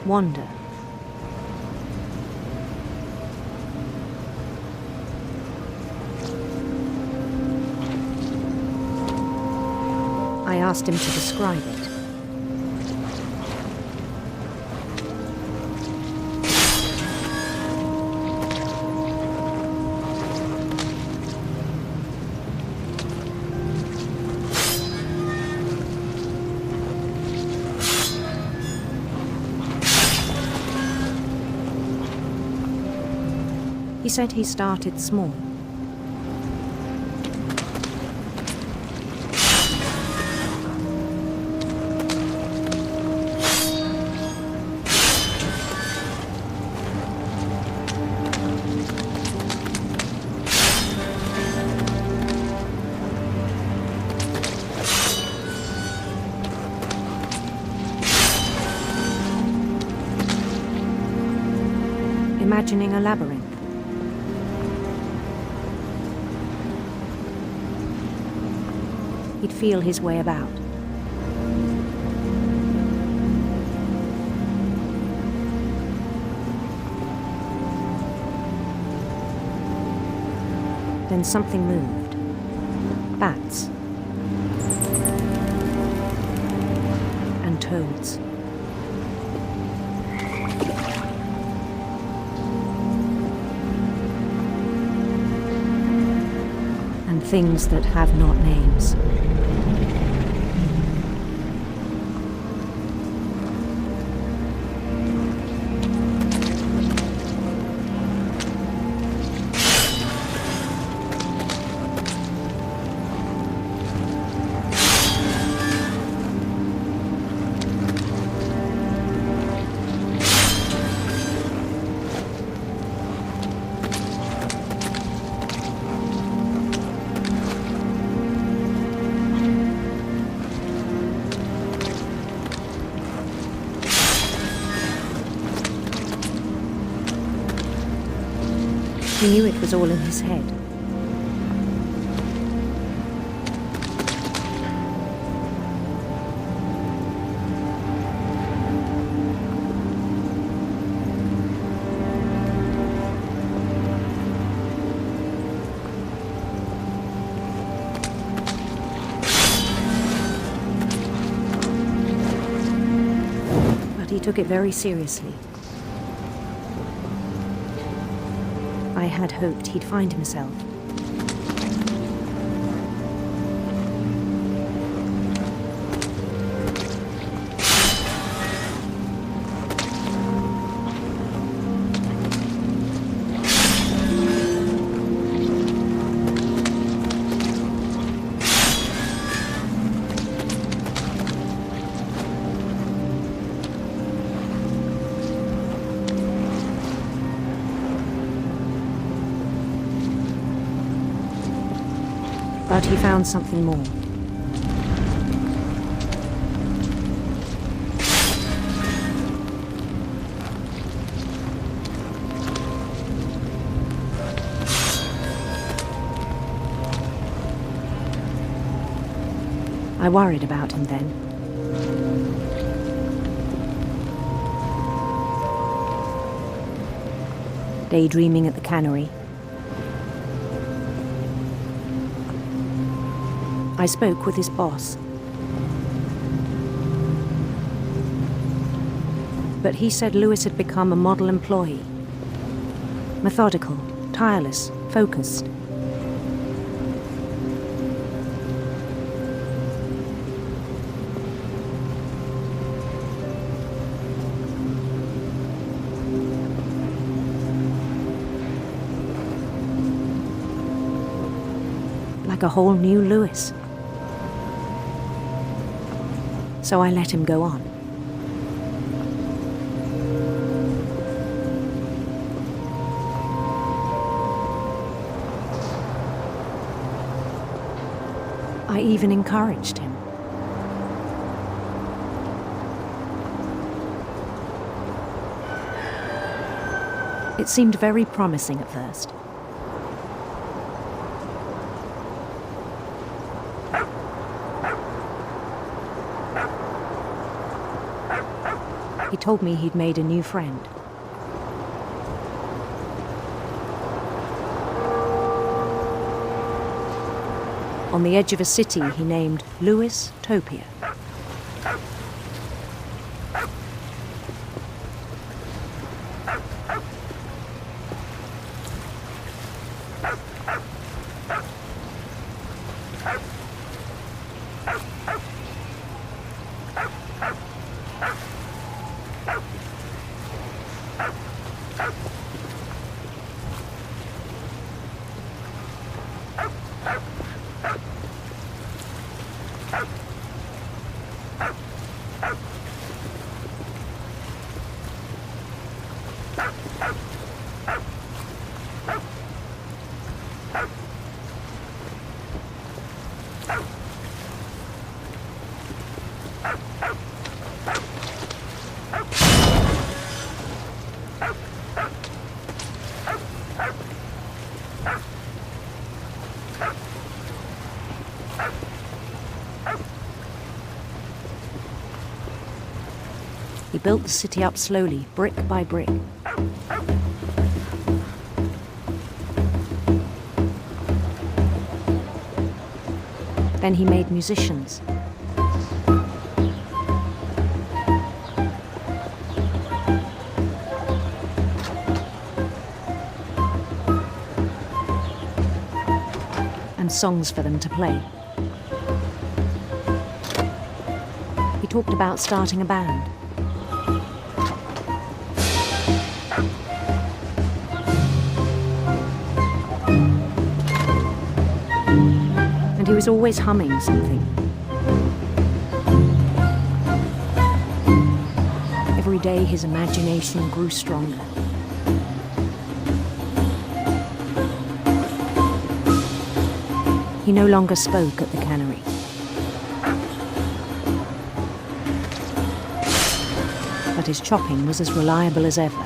wander. I asked him to describe it. He said he started small. Imagining a labyrinth. He'd feel his way about. Then something moved. Bats. And toads. And things that have not names. He knew it was all in his head. But he took it very seriously. I had hoped he'd find himself. But he found something more. I worried about him then. Daydreaming at the cannery. I spoke with his boss. but he said Lewis had become a model employee. Methodical, tireless, focused. Like a whole new Lewis. So I let him go on. I even encouraged him. It seemed very promising at first. He told me he'd made a new friend. On the edge of a city he named Lewis Topia. He built the city up slowly, brick by brick. Then he made musicians. And songs for them to play. He talked about starting a band. And he was always humming something. Every day his imagination grew stronger. He no longer spoke at the cannery. But his chopping was as reliable as ever.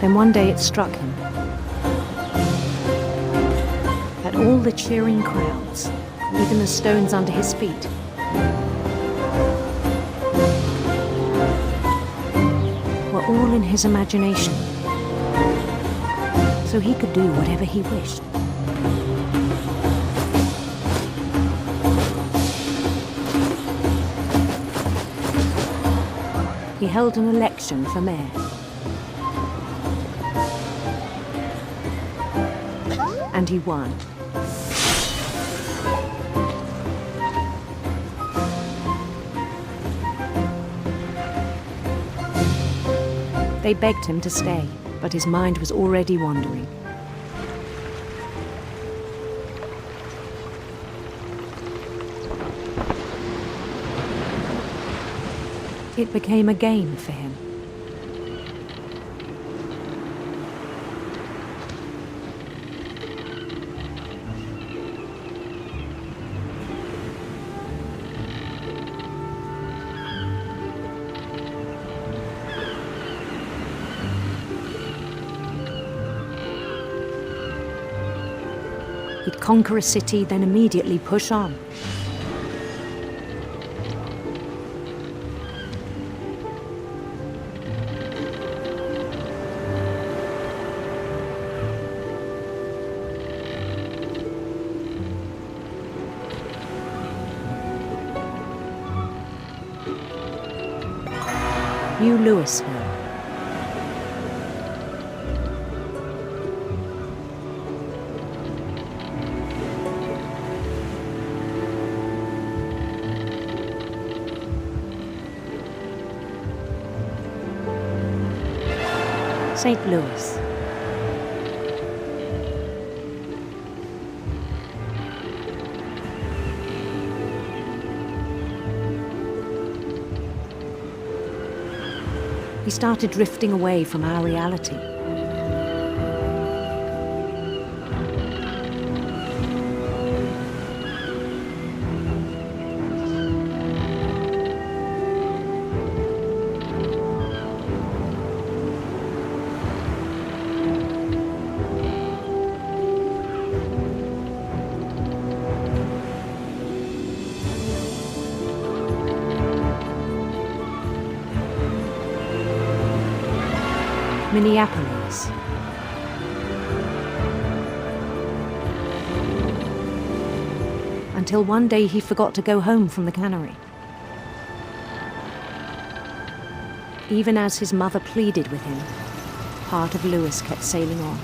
Then one day it struck him that all the cheering crowds, even the stones under his feet, were all in his imagination, so he could do whatever he wished. He held an election for mayor. And he won. They begged him to stay, but his mind was already wandering. It became a game for him. He'd conquer a city, then immediately push on. New Louisville. St. Louis. We started drifting away from our reality. Minneapolis. Until one day he forgot to go home from the cannery. Even as his mother pleaded with him, part of Lewis kept sailing on.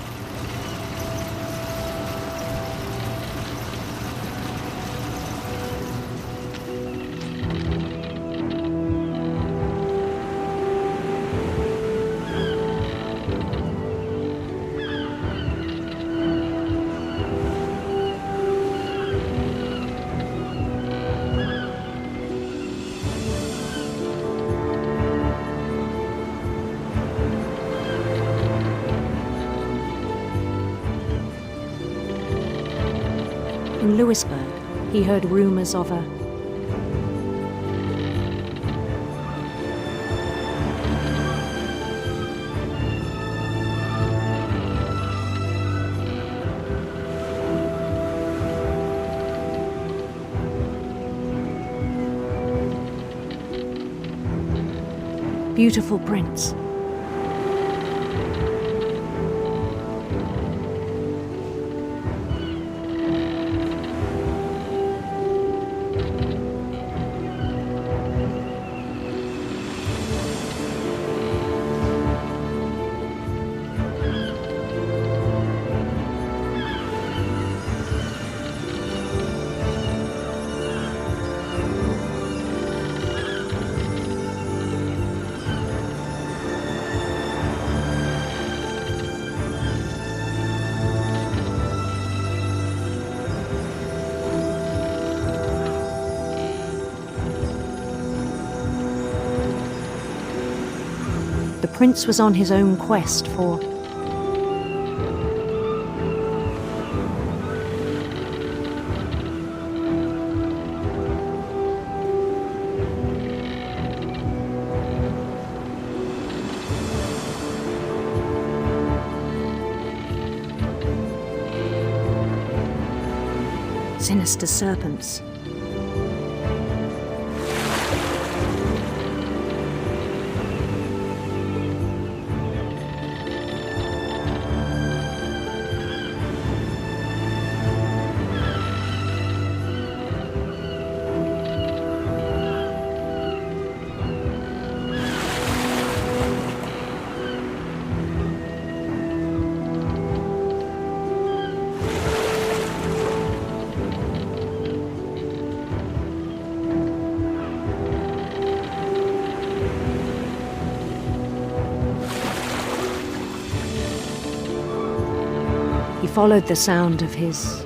In Louisburg, he heard rumors of a beautiful prince. The prince was on his own quest for sinister serpents. He followed the sound of his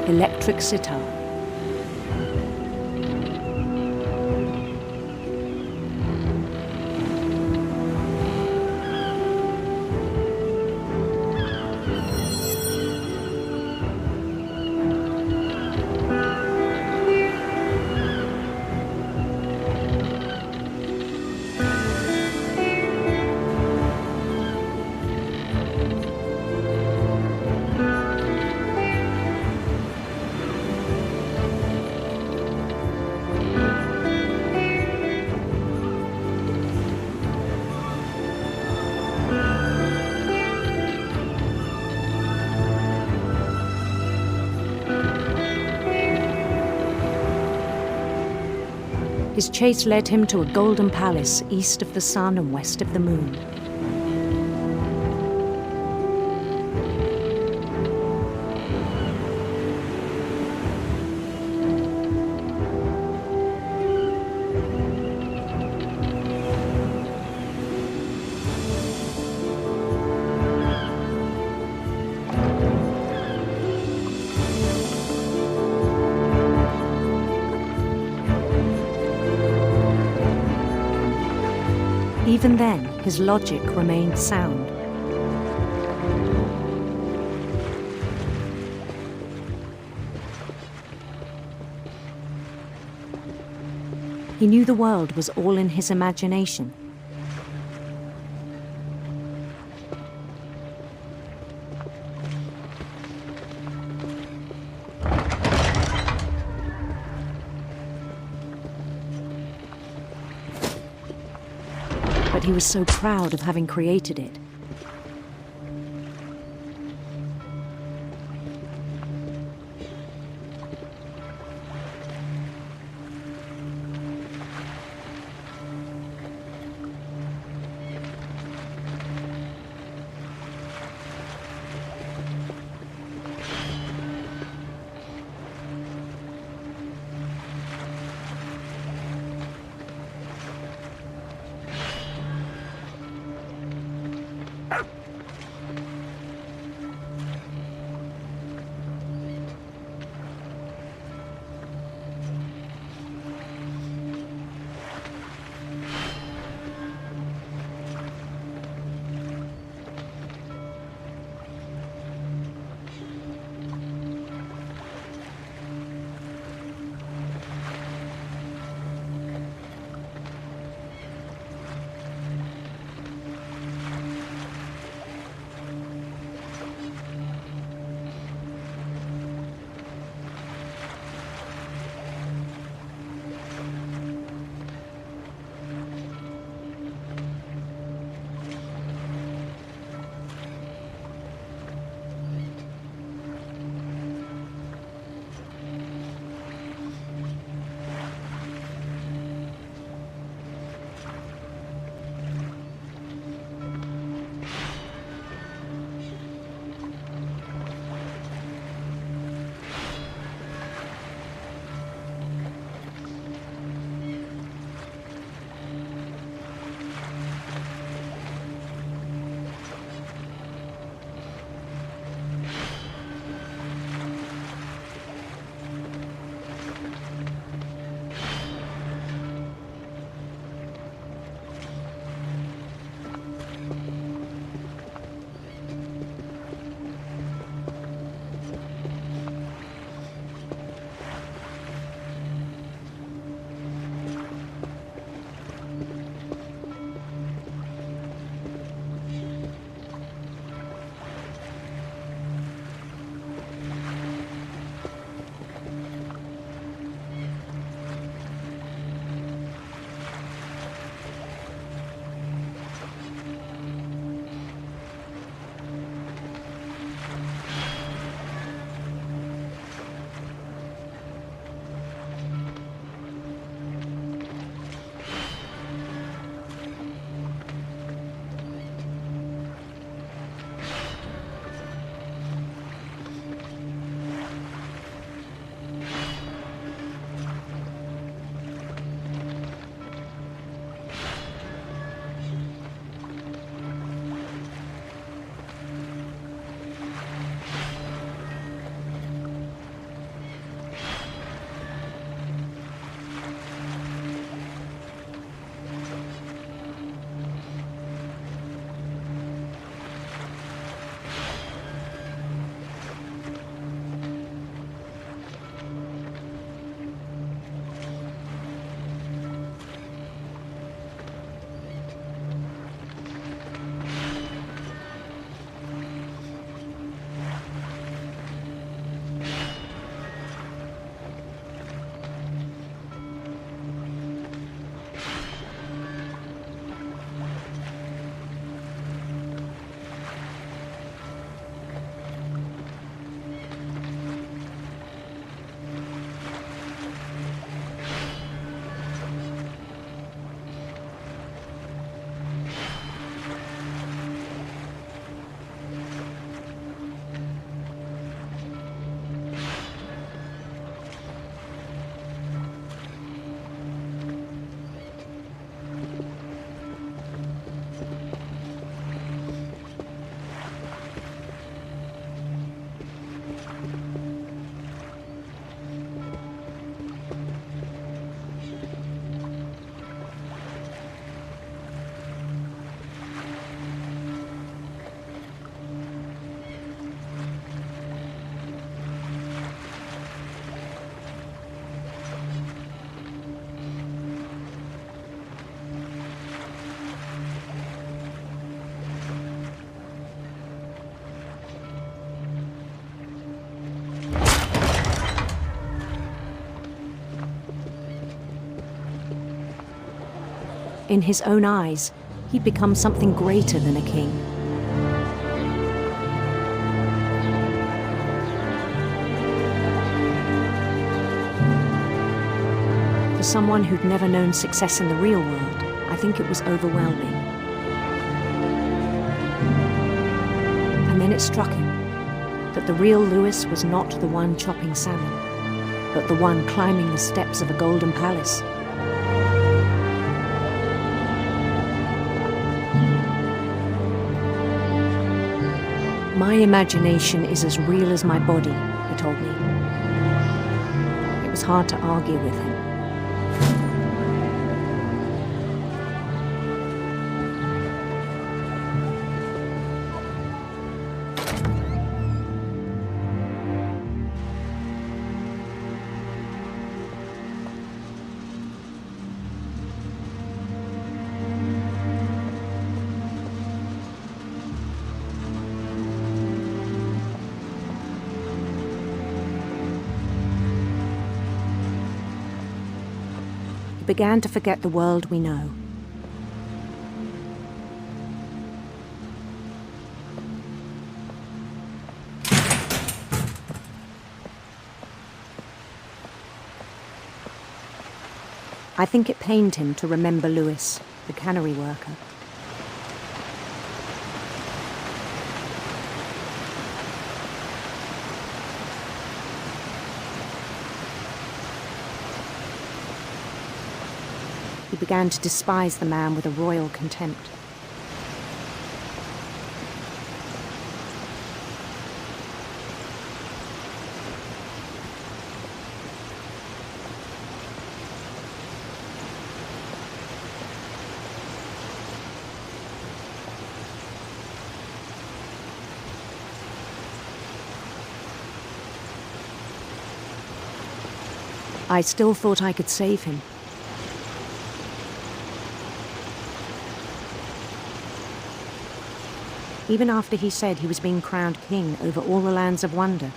electric sitar. His chase led him to a golden palace east of the sun and west of the moon. Even then, his logic remained sound. He knew the world was all in his imagination. But he was so proud of having created it. In his own eyes, he'd become something greater than a king. For someone who'd never known success in the real world, I think it was overwhelming. And then it struck him that the real Lewis was not the one chopping salmon, but the one climbing the steps of a golden palace. My imagination is as real as my body, he told me. It was hard to argue with him. Began to forget the world we know. I think it pained him to remember Lewis, the cannery worker. He began to despise the man with a royal contempt. I still thought I could save him. Even after he said he was being crowned king over all the lands of wonder.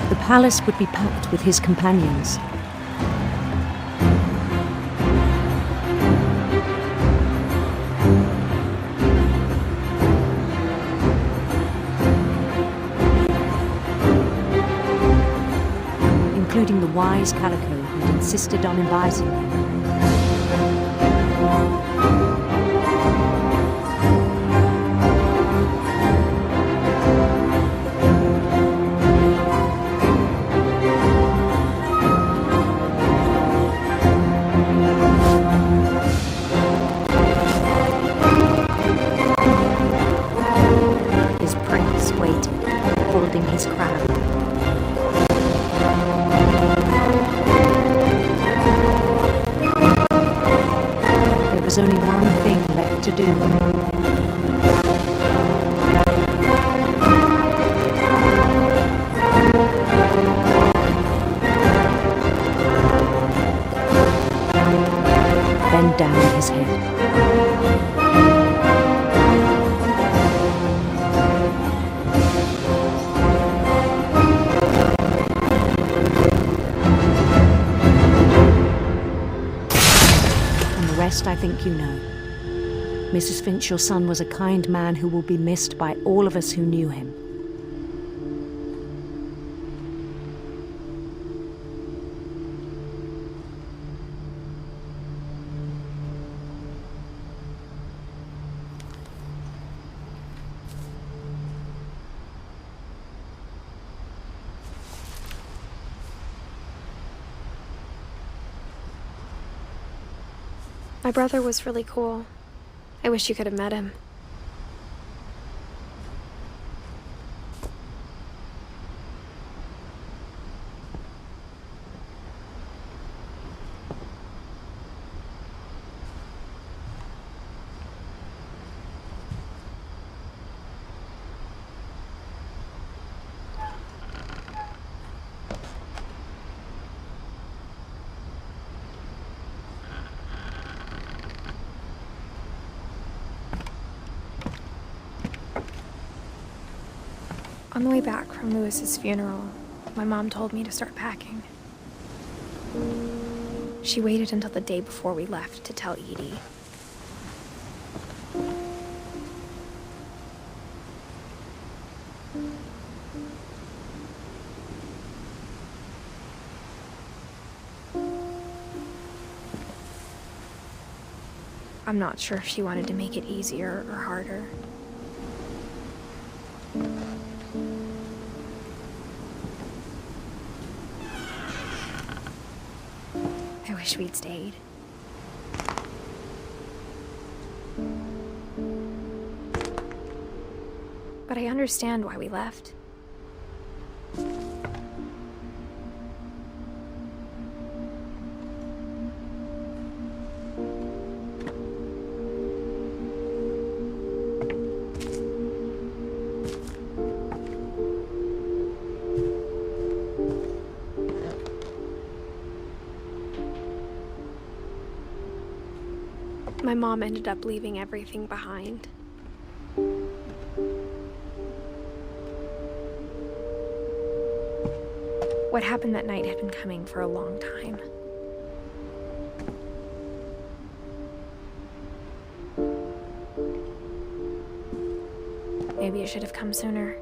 The palace would be packed with his companions. Including the wise Calico who'd insisted on inviting him. His prince waited, holding his crown. There was only one thing left to do. Bend down his head. I think you know. Mrs. Finch, your son was a kind man who will be missed by all of us who knew him. My brother was really cool. I wish you could have met him. On the way back from Lewis's funeral, my mom told me to start packing. She waited until the day before we left to tell Edie. I'm not sure if she wanted to make it easier or harder. I wish we'd stayed. But I understand why we left. My mom ended up leaving everything behind. What happened that night had been coming for a long time. Maybe it should have come sooner.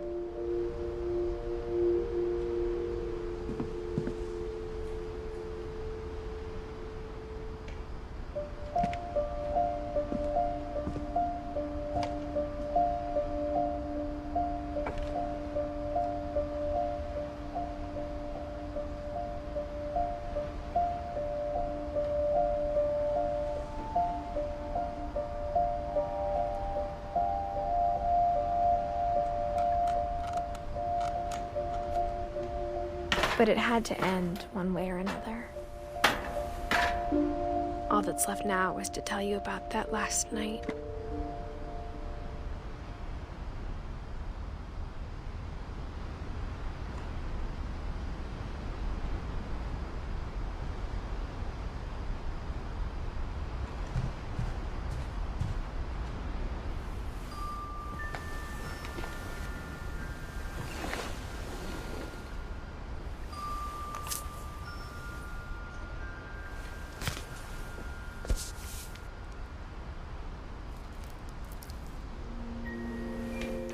But it had to end one way or another. All that's left now is to tell you about that last night.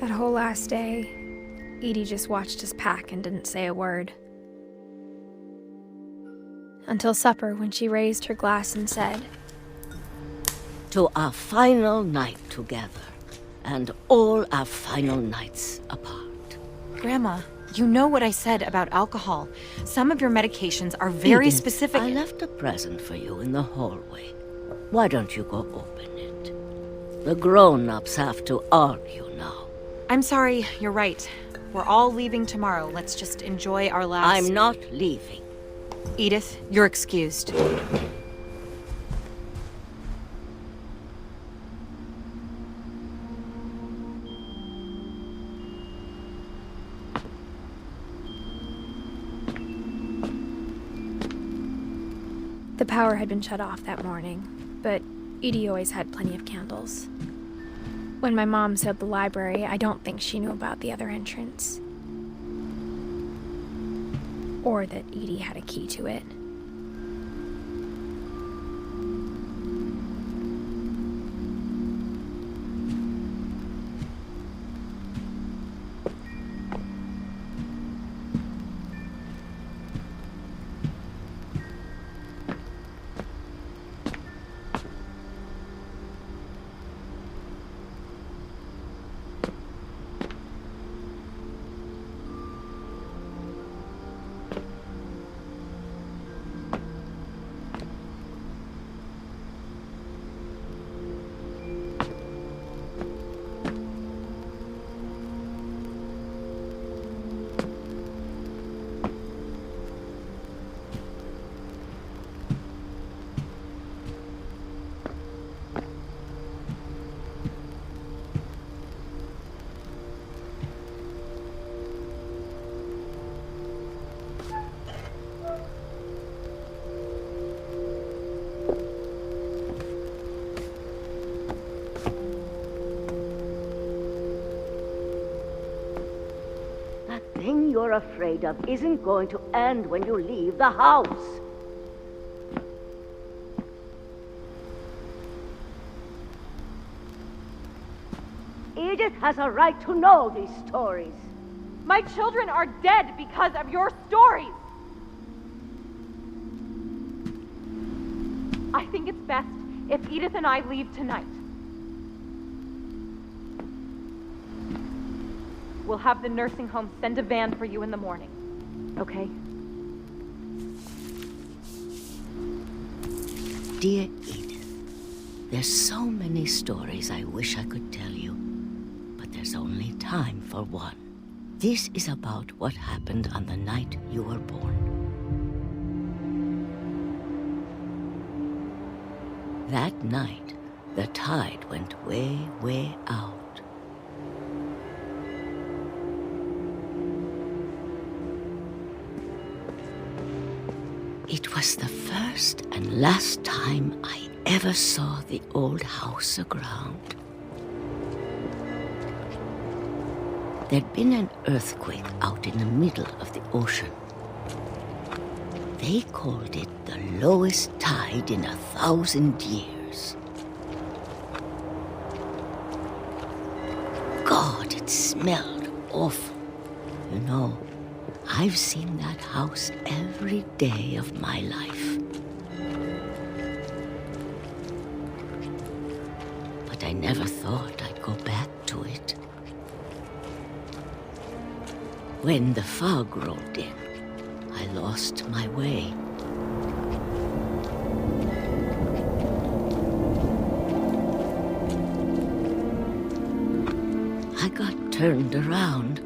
That whole last day, Edie just watched us pack and didn't say a word. Until supper, when she raised her glass and said, "To our final night together, and all our final nights apart." Grandma, you know what I said about alcohol. Some of your medications are very Edith, specific. I left a present for you in the hallway. Why don't you go open it? The grown-ups have to argue now. I'm sorry, you're right. We're all leaving tomorrow. Let's just enjoy our last... I'm not leaving. Edith, you're excused. The power had been shut off that morning, but Edie always had plenty of candles. When my mom sealed the library, I don't think she knew about the other entrance. Or that Edie had a key to it. thing you're afraid of isn't going to end when you leave the house. Edith has a right to know these stories. My children are dead because of your stories! I think it's best if Edith and I leave tonight. We'll have the nursing home send a van for you in the morning, okay? Dear Edith, there's so many stories I wish I could tell you, but there's only time for one. This is about what happened on the night you were born. That night, the tide went way, way out. It was the first and last time I ever saw the old house aground. There'd been an earthquake out in the middle of the ocean. They called it the lowest tide in 1,000 years. God, it smelled awful. You know, I've seen that house every day of my life. But I never thought I'd go back to it. When the fog rolled in, I lost my way. I got turned around.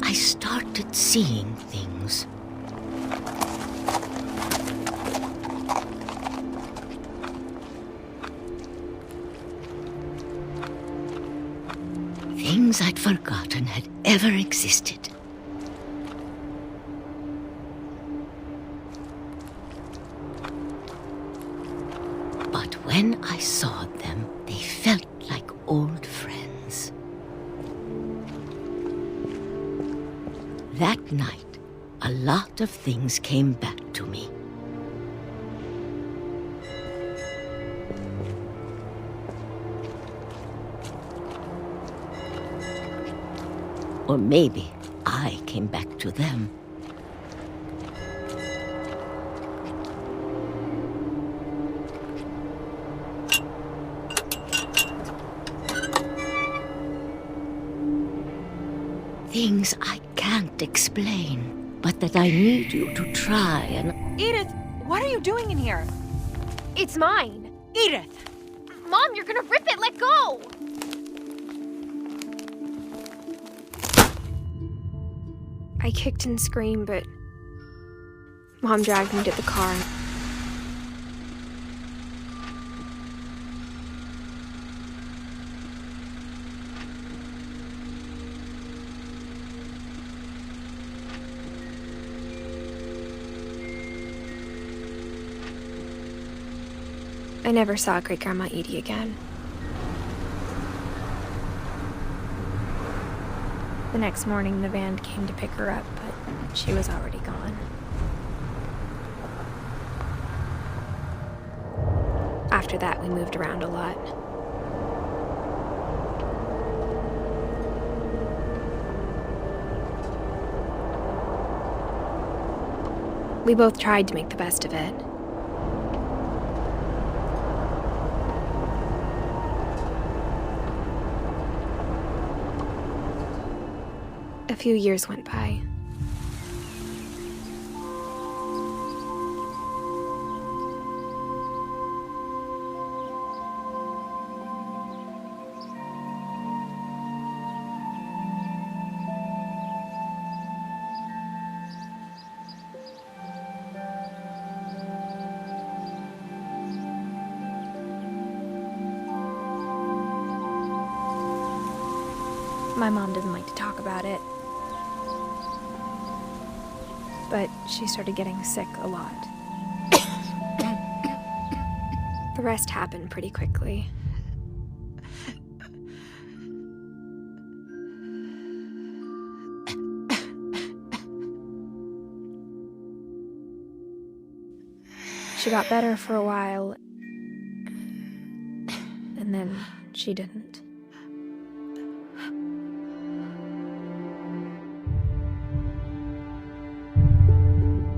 I started seeing things. Things I'd forgotten had ever existed. But when I saw them, they felt like old friends. That night, a lot of things came back to me. Or maybe I came back to them. Things I can't explain, but that I need you to try and... Edith, what are you doing in here? It's mine. Edith! Mom, you're gonna rip it. Let go. I kicked and screamed, but Mom dragged me to the car. I never saw Great-Grandma Edie again. The next morning, the van came to pick her up, but she was already gone. After that, we moved around a lot. We both tried to make the best of it. A few years went by. My mom didn't like to talk about it. But she started getting sick a lot. The rest happened pretty quickly. She got better for a while, and then she didn't.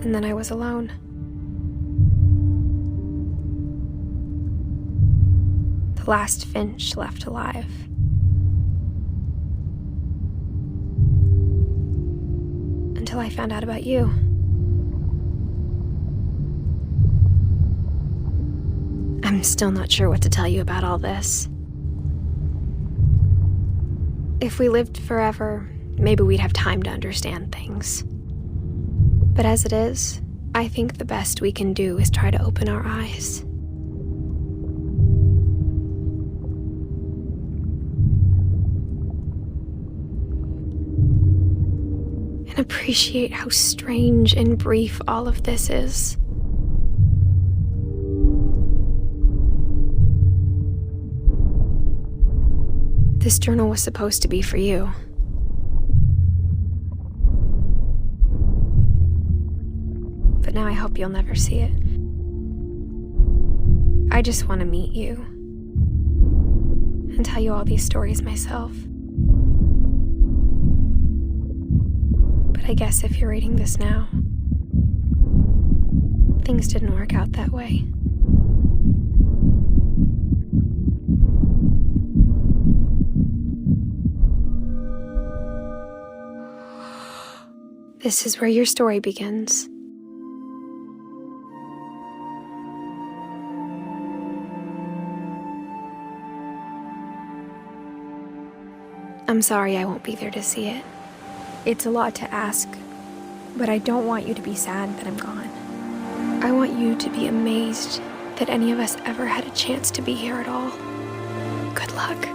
And then I was alone. The last Finch left alive. Until I found out about you. I'm still not sure what to tell you about all this. If we lived forever, maybe we'd have time to understand things. But as it is, I think the best we can do is try to open our eyes. And appreciate how strange and brief all of this is. This journal was supposed to be for you. But now I hope you'll never see it. I just want to meet you and tell you all these stories myself. But I guess if you're reading this now, things didn't work out that way. This is where your story begins. I'm sorry I won't be there to see it. It's a lot to ask, but I don't want you to be sad that I'm gone. I want you to be amazed that any of us ever had a chance to be here at all. Good luck.